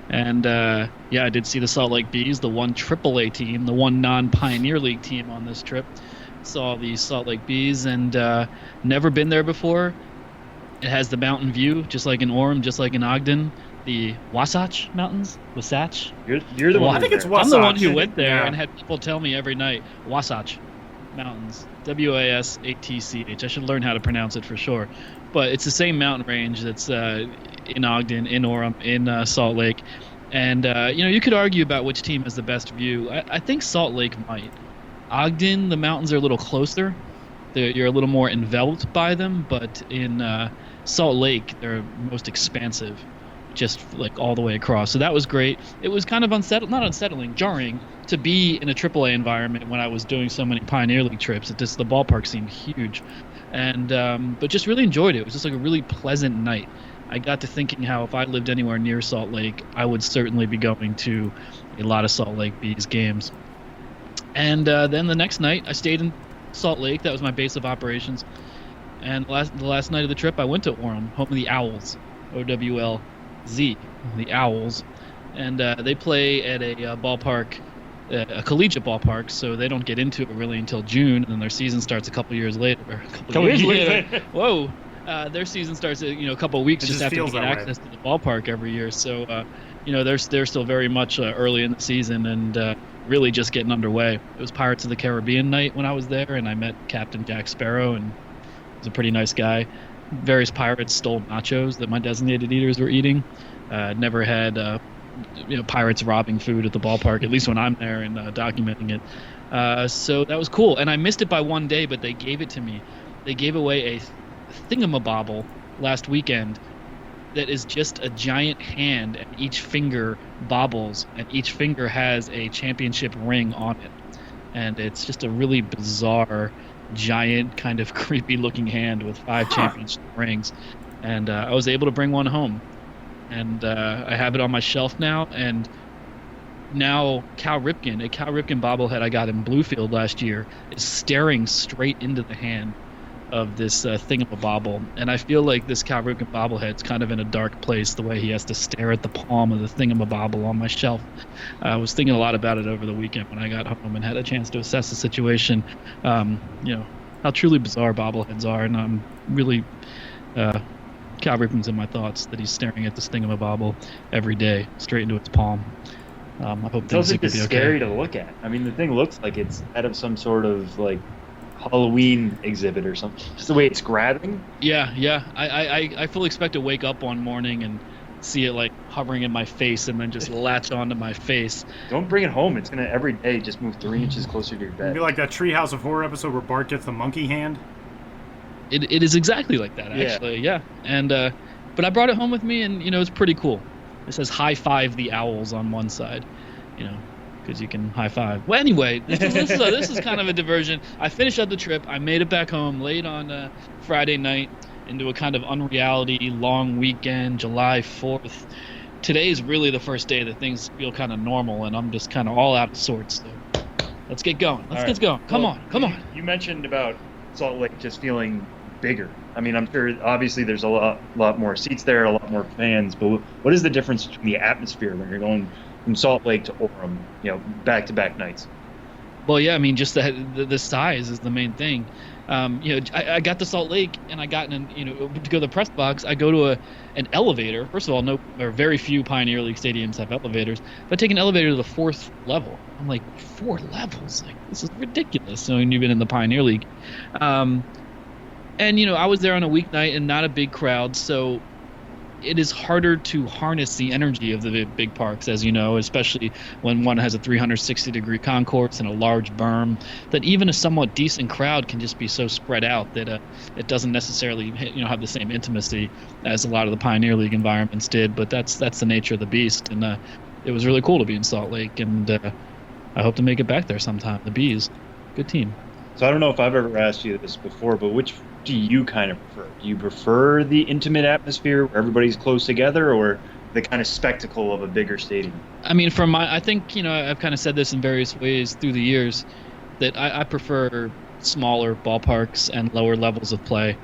And, I did see the Salt Lake Bees, the one AAA team, the one non-Pioneer League team on this trip. Saw the Salt Lake Bees and never been there before. It has the mountain view, just like in Orem, just like in Ogden. The Wasatch Mountains? Wasatch? You're the one. I think it's Wasatch. I'm the one who went there Yeah. and had people tell me every night, Wasatch Mountains. Wasatch. I should learn how to pronounce it for sure. But it's the same mountain range that's in Ogden, in Orem, in Salt Lake. And, you could argue about which team has the best view. I think Salt Lake might. Ogden, the mountains are a little closer. You're a little more enveloped by them. But in Salt Lake, they're most expansive, just like all the way across. So that was great. It was kind of not unsettling, jarring to be in a AAA environment when I was doing so many Pioneer League trips. The ballpark seemed huge. And but just really enjoyed it. It was just like a really pleasant night. I got to thinking how if I lived anywhere near Salt Lake, I would certainly be going to a lot of Salt Lake Bees games. And then the next night, I stayed in Salt Lake. That was my base of operations. And the last night of the trip, I went to Orem, home of the Owls, OWLZ, the Owls. and they play at a ballpark, a collegiate ballpark, so they don't get into it really until June, and then their season starts a couple years later. Whoa. Their season starts a couple of weeks just after they get access to the ballpark every year. So, they're still very much early in the season and really just getting underway. It was Pirates of the Caribbean night when I was there, and I met Captain Jack Sparrow, and he's a pretty nice guy. Various pirates stole nachos that my designated eaters were eating. Never had pirates robbing food at the ballpark, at least when I'm there and documenting it. So that was cool, and I missed it by one day, but they gave it to me. They gave away a thingamabobble last weekend that is just a giant hand, and each finger bobbles, and each finger has a championship ring on it. And it's just a really bizarre, giant, kind of creepy looking hand with 5 championship rings. And I was able to bring one home. And I have it on my shelf now. And now Cal Ripken, a Cal Ripken bobblehead I got in Bluefield last year, is staring straight into the hand of this thingamabobble, and I feel like this Cal Ripken bobblehead's kind of in a dark place, the way he has to stare at the palm of the thingamabobble on my shelf. I was thinking a lot about it over the weekend when I got home and had a chance to assess the situation. How truly bizarre bobbleheads are, and I'm really Cal Ripken's in my thoughts that he's staring at this thingamabobble every day, straight into its palm. I hope things are going to be okay. Scary to look at. I mean, the thing looks like it's out of some sort of like Halloween exhibit or something. Just the way it's grabbing. Yeah. I fully expect to wake up one morning and see it like hovering in my face and then just latch onto my face. Don't bring it home. It's gonna every day just move 3 inches closer to your bed. It'd be like that Treehouse of Horror episode where Bart gets the monkey hand. It is exactly like that, actually. Yeah. And but I brought it home with me, and it's pretty cool. It says "High Five the Owls" on one side, because you can high five. Well, anyway, this is kind of a diversion. I finished up the trip. I made it back home late on Friday night into a kind of unreality long weekend, July 4th. Today is really the first day that things feel kind of normal, and I'm just kind of all out of sorts. So let's get going. Let's get going. Come on. You mentioned about Salt Lake just feeling bigger. I mean, I'm sure obviously there's a lot more seats there, a lot more fans, but what is the difference between the atmosphere when you're going from Salt Lake to Orem, back-to-back nights? Well, yeah, I mean, just the size is the main thing. I got to Salt Lake, and I got to go to the press box. I go to an elevator. First of all, very few Pioneer League stadiums have elevators. But I take an elevator to the 4th level. I'm like, 4 levels? Like, this is ridiculous. So you've been in the Pioneer League. And I was there on a weeknight and not a big crowd, so it is harder to harness the energy of the big parks, as you know, especially when one has a 360-degree concourse and a large berm, that even a somewhat decent crowd can just be so spread out that it doesn't necessarily have the same intimacy as a lot of the Pioneer League environments did. But that's the nature of the beast, and it was really cool to be in Salt Lake, and I hope to make it back there sometime. The Bees, good team. So I don't know if I've ever asked you this before, but which do you kind of prefer? Do you prefer the intimate atmosphere where everybody's close together, or the kind of spectacle of a bigger stadium? I mean, I think, I've kind of said this in various ways through the years, that I prefer smaller ballparks and lower levels of play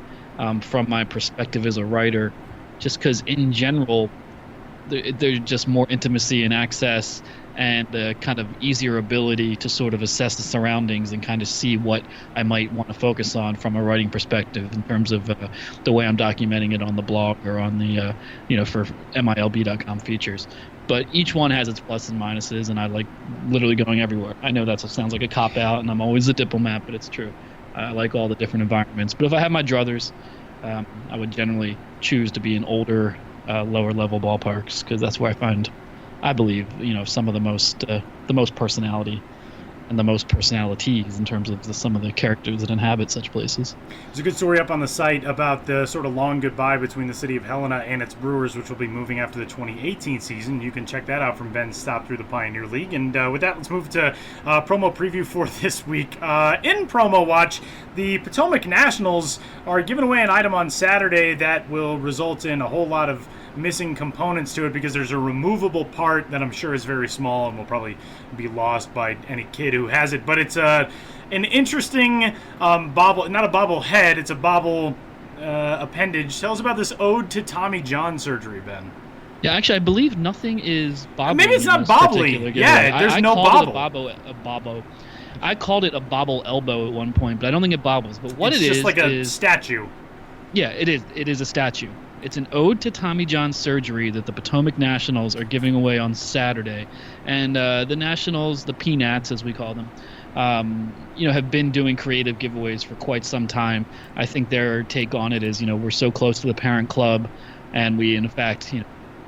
from my perspective as a writer, just because in general, there's just more intimacy and access and a kind of easier ability to sort of assess the surroundings and kind of see what I might want to focus on from a writing perspective in terms of the way I'm documenting it on the blog or on the, for MILB.com features. But each one has its pluses and minuses, and I like literally going everywhere. I know that sounds like a cop-out, and I'm always a diplomat, but it's true. I like all the different environments. But if I had my druthers, I would generally choose to be in older, lower-level ballparks, because that's where I believe, some of the most personality and the most personalities in terms of some of the characters that inhabit such places. There's a good story up on the site about the sort of long goodbye between the city of Helena and its Brewers, which will be moving after the 2018 season. You can check that out from Ben's stop through the Pioneer League. And with that, let's move to promo preview for this week. In Promo Watch, the Potomac Nationals are giving away an item on Saturday that will result in a whole lot of missing components to it, because there's a removable part that I'm sure is very small and will probably be lost by any kid who has it. But it's an interesting bobble, not a bobblehead, it's a bobble appendage. Tell us about this ode to Tommy John surgery, Ben. Yeah, actually, I believe nothing is bobbly. Maybe it's in not this bobbly. particular giveaway. Yeah, there's no bobble. I called it a bobble elbow at one point, but I don't think it bobbles. But what it's it just is like a is statue. yeah, it is. It is a statue. It's an ode to Tommy John surgery that the Potomac Nationals are giving away on Saturday, and the Nationals, the Peanuts as we call them, have been doing creative giveaways for quite some time. I think their take on it is, we're so close to the parent club, and we in fact,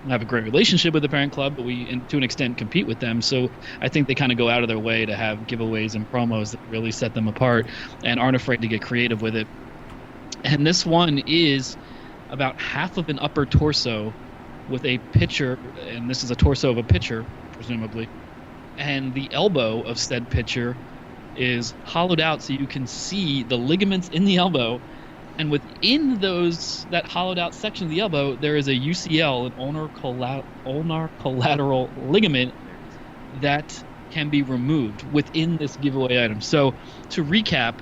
have a great relationship with the parent club, but we, to an extent, compete with them. So I think they kind of go out of their way to have giveaways and promos that really set them apart and aren't afraid to get creative with it. And this one is about half of an upper torso with a pitcher, and this is a torso of a pitcher, presumably, and the elbow of said pitcher is hollowed out so you can see the ligaments in the elbow, and within that hollowed out section of the elbow there is a UCL, an ulnar collateral ligament, that can be removed within this giveaway item. So to recap,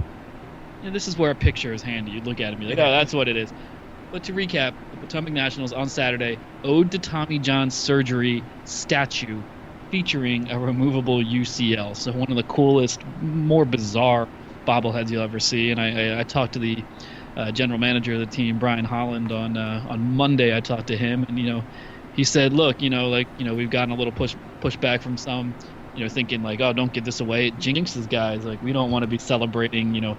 this is where a picture is handy. You'd look at it and be like, oh, that's what it is. But to recap, the Potomac Nationals on Saturday, ode to Tommy John surgery statue featuring a removable UCL. So one of the coolest, more bizarre bobbleheads you'll ever see. And I talked to the general manager of the team, Brian Holland, on Monday. I talked to him, and he said, look, we've gotten a little pushback from some, thinking like, oh, don't give this away. It jinxes guys. Like, we don't want to be celebrating,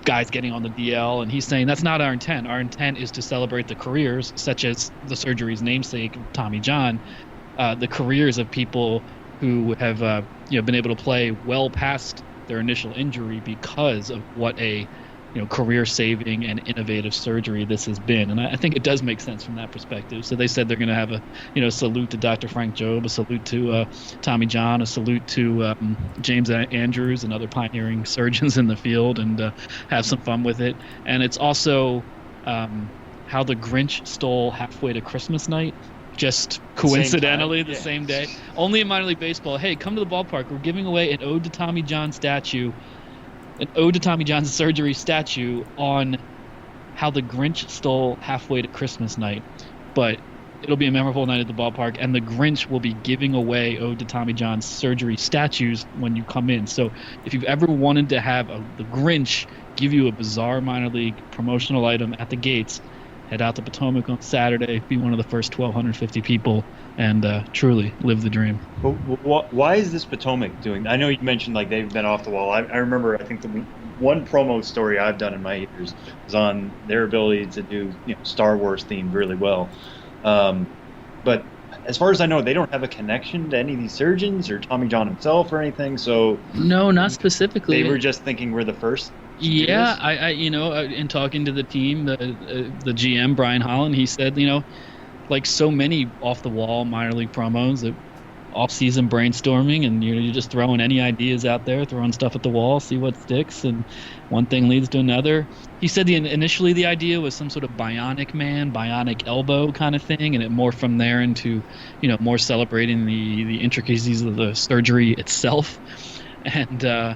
guys getting on the DL. And he's saying that's not our intent. Our intent is to celebrate the careers, such as the surgery's namesake, Tommy John, the careers of people who have been able to play well past their initial injury because of what a career-saving and innovative surgery this has been. And I think it does make sense from that perspective. So they said they're going to have a salute to Dr. Frank Jobe, a salute to Tommy John, a salute to James Andrews and other pioneering surgeons in the field, and have some fun with it. And it's also how the Grinch stole halfway to Christmas night, just coincidentally the same day. Only in minor league baseball. Hey, come to the ballpark. We're giving away an ode to Tommy John statue, an ode to Tommy John's surgery statue on how the Grinch stole halfway to Christmas night. But it'll be a memorable night at the ballpark, and the Grinch will be giving away ode to Tommy John's surgery statues when you come in. So if you've ever wanted to have the Grinch give you a bizarre minor league promotional item at the gates, head out to Potomac on Saturday, be one of the first 1,250 people, and truly live the dream. But why is this Potomac doing? I know you mentioned like they've been off the wall. I remember, I think the one promo story I've done in my years was on their ability to do Star Wars themed really well. But as far as I know, they don't have a connection to any of these surgeons or Tommy John himself or anything. So no, not specifically. They were just thinking we're the first. Yeah, I in talking to the team, the GM Brian Holland, he said, like so many off the wall minor league promos, that off-season brainstorming, and you're just throwing any ideas out there, throwing stuff at the wall, see what sticks, and one thing leads to another. He said initially the idea was some sort of bionic man, bionic elbow kind of thing, and it morphed from there into more celebrating the intricacies of the surgery itself, and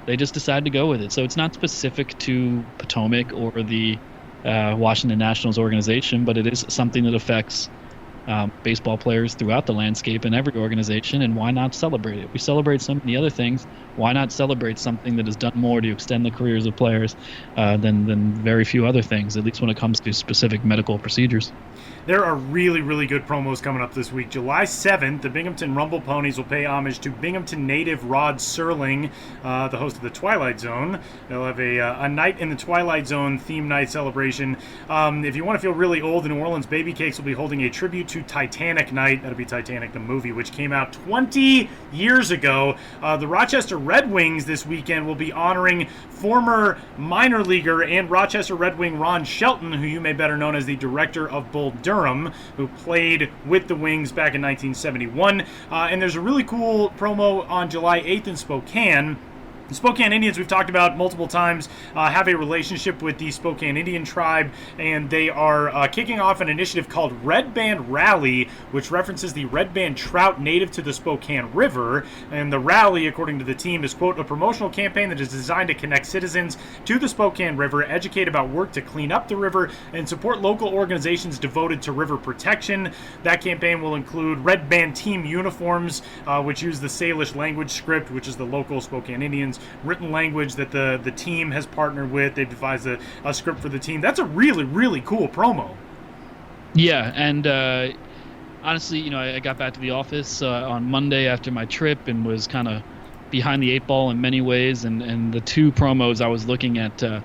they just decided to go with it. So it's not specific to Potomac or the Washington Nationals organization, but it is something that affects baseball players throughout the landscape in every organization, and why not celebrate it? We celebrate so many other things. Why not celebrate something that has done more to extend the careers of players than very few other things, at least when it comes to specific medical procedures? There are really, really good promos coming up this week. July 7th, the Binghamton Rumble Ponies will pay homage to Binghamton native Rod Serling, the host of the Twilight Zone. They'll have a Night in the Twilight Zone theme night celebration. If you want to feel really old, the New Orleans Baby Cakes will be holding a tribute to Titanic night. That'll be Titanic the movie, which came out 20 years ago. The Rochester Red Wings this weekend will be honoring former minor leaguer and Rochester Red Wing Ron Shelton, who you may better know as the director of Bull Durham, who played with the Wings back in 1971. And there's a really cool promo on July 8th in Spokane. The Spokane Indians, we've talked about multiple times, have a relationship with the Spokane Indian tribe, and they are kicking off an initiative called Red Band Rally, which references the red band trout native to the Spokane River. And the rally, according to the team, is, quote, a promotional campaign that is designed to connect citizens to the Spokane River, educate about work to clean up the river, and support local organizations devoted to river protection. That campaign will include red band team uniforms, which use the Salish language script, which is the local Spokane Indians written language that the team has partnered with. They've devised a script for the team. That's a really, really cool promo. Yeah, and honestly, I got back to the office on Monday after my trip and was kind of behind the eight ball in many ways, and the two promos I was looking at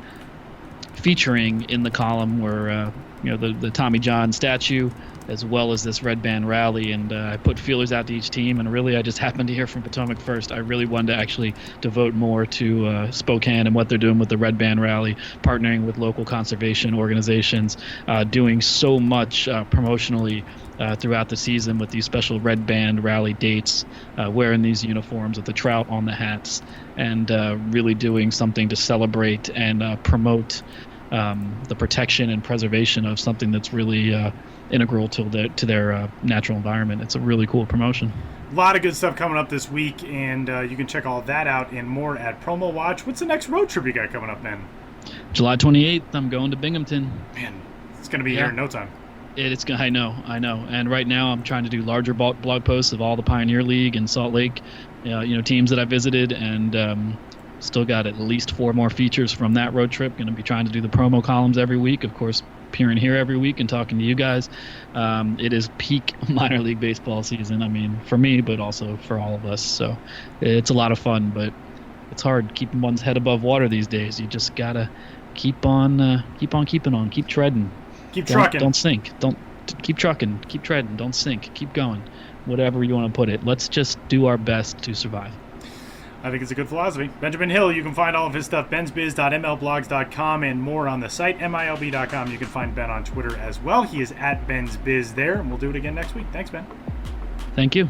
featuring in the column were the Tommy John statue, as well as this red band rally, and I put feelers out to each team, and really I just happened to hear from Potomac first. I really wanted to actually devote more to Spokane and what they're doing with the red band rally, partnering with local conservation organizations, doing so much promotionally throughout the season with these special red band rally dates, wearing these uniforms with the trout on the hats, and really doing something to celebrate and promote the protection and preservation of something that's really integral to their natural environment. It's a really cool promotion. A lot of good stuff coming up this week, and you can check all that out and more at Promo Watch. What's the next road trip you got coming up, man? July 28th, I'm going to Binghamton. Man, it's going to be here in no time. I know. And right now I'm trying to do larger blog posts of all the Pioneer League and Salt Lake, teams that I visited, and still got at least 4 more features from that road trip. Going to be trying to do the promo columns every week, of course, appearing here every week and talking to you guys. It is peak minor league baseball season. I mean, for me, but also for all of us. So it's a lot of fun, but it's hard keeping one's head above water these days. You just gotta keep on keeping on, keep treading, keep trucking. Don't sink. Don't keep trucking, keep treading. Don't sink. Keep going. Whatever you want to put it. Let's just do our best to survive. I think it's a good philosophy. Benjamin Hill, you can find all of his stuff, bensbiz.mlblogs.com, and more on the site, milb.com. You can find Ben on Twitter as well. He is at bensbiz there, and we'll do it again next week. Thanks, Ben. Thank you.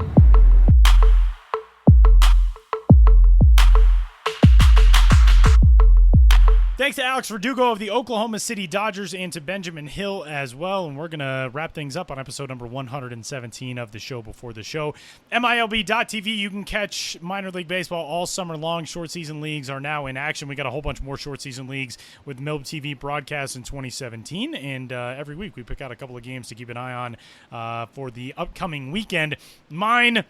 Thanks to Alex Verdugo of the Oklahoma City Dodgers and to Benjamin Hill as well. And we're going to wrap things up on episode number 117 of the show before the show. MILB.TV, you can catch minor league baseball all summer long. Short season leagues are now in action. We got a whole bunch more short season leagues with MILB TV broadcasts in 2017. And every week we pick out a couple of games to keep an eye on for the upcoming weekend. Mine...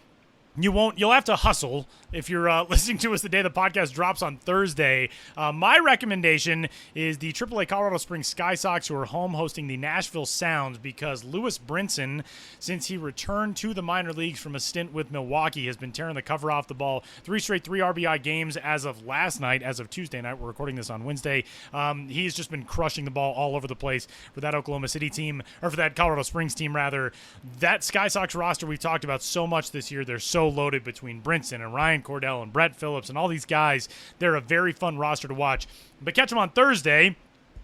You'll have to hustle if you're listening to us the day the podcast drops on Thursday. My recommendation is the AAA Colorado Springs Sky Sox, who are home hosting the Nashville Sounds, because Lewis Brinson, since he returned to the minor leagues from a stint with Milwaukee, has been tearing the cover off the ball. 3 straight 3 RBI games as of last night, as of Tuesday night. We're recording this on Wednesday. He's just been crushing the ball all over the place for that Oklahoma City team, or for that Colorado Springs team, rather. That Sky Sox roster we've talked about so much this year. They're so loaded between Brinson and Ryan Cordell and Brett Phillips and all these guys. They're a very fun roster to watch. But catch them on Thursday,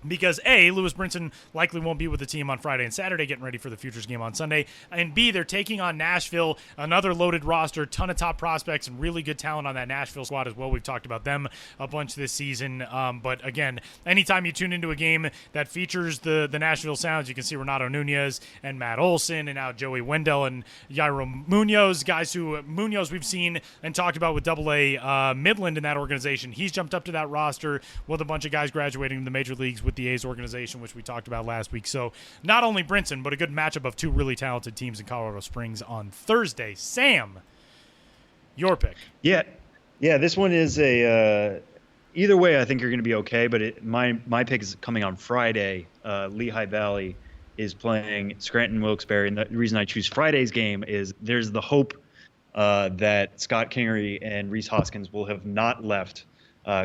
because A, Lewis Brinson likely won't be with the team on Friday and Saturday, getting ready for the Futures game on Sunday, and B, they're taking on Nashville, another loaded roster, ton of top prospects, and really good talent on that Nashville squad as well. We've talked about them a bunch this season, but again, anytime you tune into a game that features the Nashville Sounds, you can see Renato Nunez and Matt Olson, and now Joey Wendell and Yairo Munoz, guys who Munoz we've seen and talked about with Double-A Midland in that organization. He's jumped up to that roster with a bunch of guys graduating from the major leagues with the A's organization, which we talked about last week. So not only Brinson, but a good matchup of two really talented teams in Colorado Springs on Thursday. Sam, your pick. Yeah, this one is a either way I think you're going to be okay, but my pick is coming on Friday. Lehigh Valley is playing Scranton Wilkes-Barre, and the reason I choose Friday's game is there's the hope that Scott Kingery and Reese Hoskins will have not left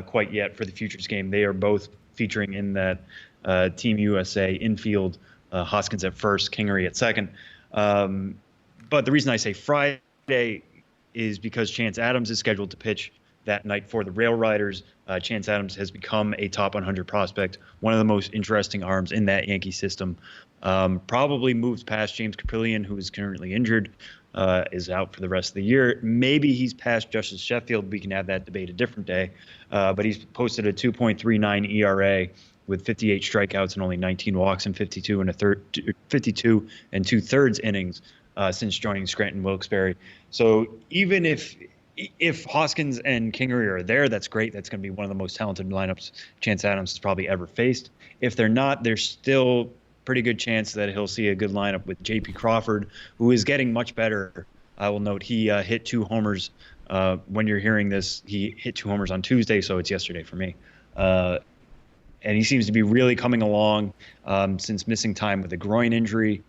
quite yet for the Futures game. They are both featuring in that Team USA infield, Hoskins at first, Kingery at second. But the reason I say Friday is because Chance Adams is scheduled to pitch that night for the Rail Riders. Chance Adams has become a top 100 prospect, one of the most interesting arms in that Yankee system. Probably moves past James Caprillion, who is currently injured. is out for the rest of the year. Maybe he's past Justice Sheffield. We can have that debate a different day. But he's posted a 2.39 ERA with 58 strikeouts and only 19 walks in 52 and 2/3 innings since joining Scranton Wilkes-Barre. So even if Hoskins and Kingery are there, that's great. That's going to be one of the most talented lineups Chance Adams has probably ever faced. If they're not, there's still pretty good chance that he'll see a good lineup with J.P. Crawford, who is getting much better. I will note he hit 2 homers. When you're hearing this, he hit 2 homers on Tuesday, so it's yesterday for me. And he seems to be really coming along since missing time with a groin injury.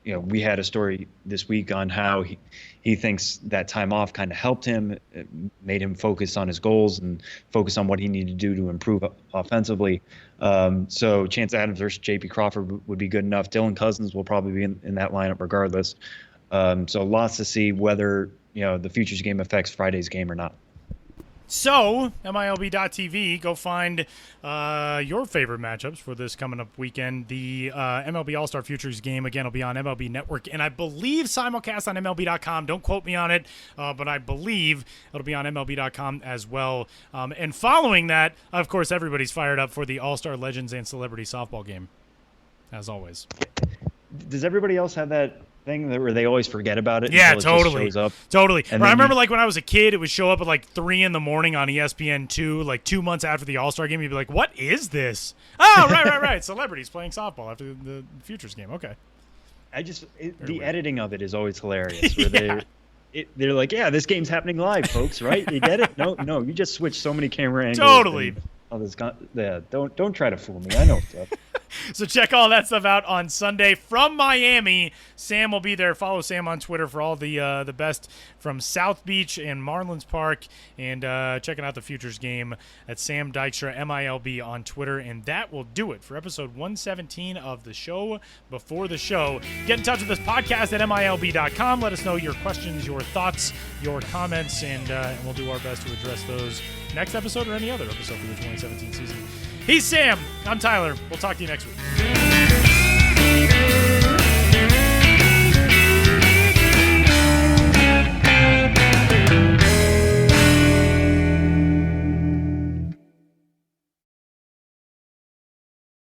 We had a story this week on how he thinks that time off kind of helped him, it made him focus on his goals and focus on what he needed to do to improve offensively. So Chance Adams versus J.P. Crawford would be good enough. Dylan Cousins will probably be in that lineup regardless. So lots to see whether the Futures game affects Friday's game or not. So, MILB.TV, go find your favorite matchups for this coming up weekend. The MLB All-Star Futures game, again, will be on MLB Network, and I believe simulcast on MLB.com. Don't quote me on it, but I believe it'll be on MLB.com as well. And following that, of course, everybody's fired up for the All-Star Legends and Celebrity Softball game, as always. Does everybody else have that thing where they always forget about it? Yeah, until it totally. just shows up? Totally. And I remember when I was a kid, it would show up at 3 in the morning on ESPN2, 2 months after the All-Star game. You'd be like, what is this? Oh, right. Celebrities playing softball after the Futures game. Okay. The editing of it is always hilarious. Where they're like, yeah, this game's happening live, folks, right? You get it? No, you just switched so many camera angles. Totally. Don't try to fool me. I know stuff. So check all that stuff out on Sunday from Miami. Sam will be there. Follow Sam on Twitter for all the best from South Beach and Marlins Park, and checking out the Futures game at Sam Dykstra, MILB on Twitter. And that will do it for episode 117 of the show before the show. Get in touch with this podcast at MILB.com. Let us know your questions, your thoughts, your comments, and we'll do our best to address those next episode or any other episode for the 2017 season. He's Sam. I'm Tyler. We'll talk to you next week.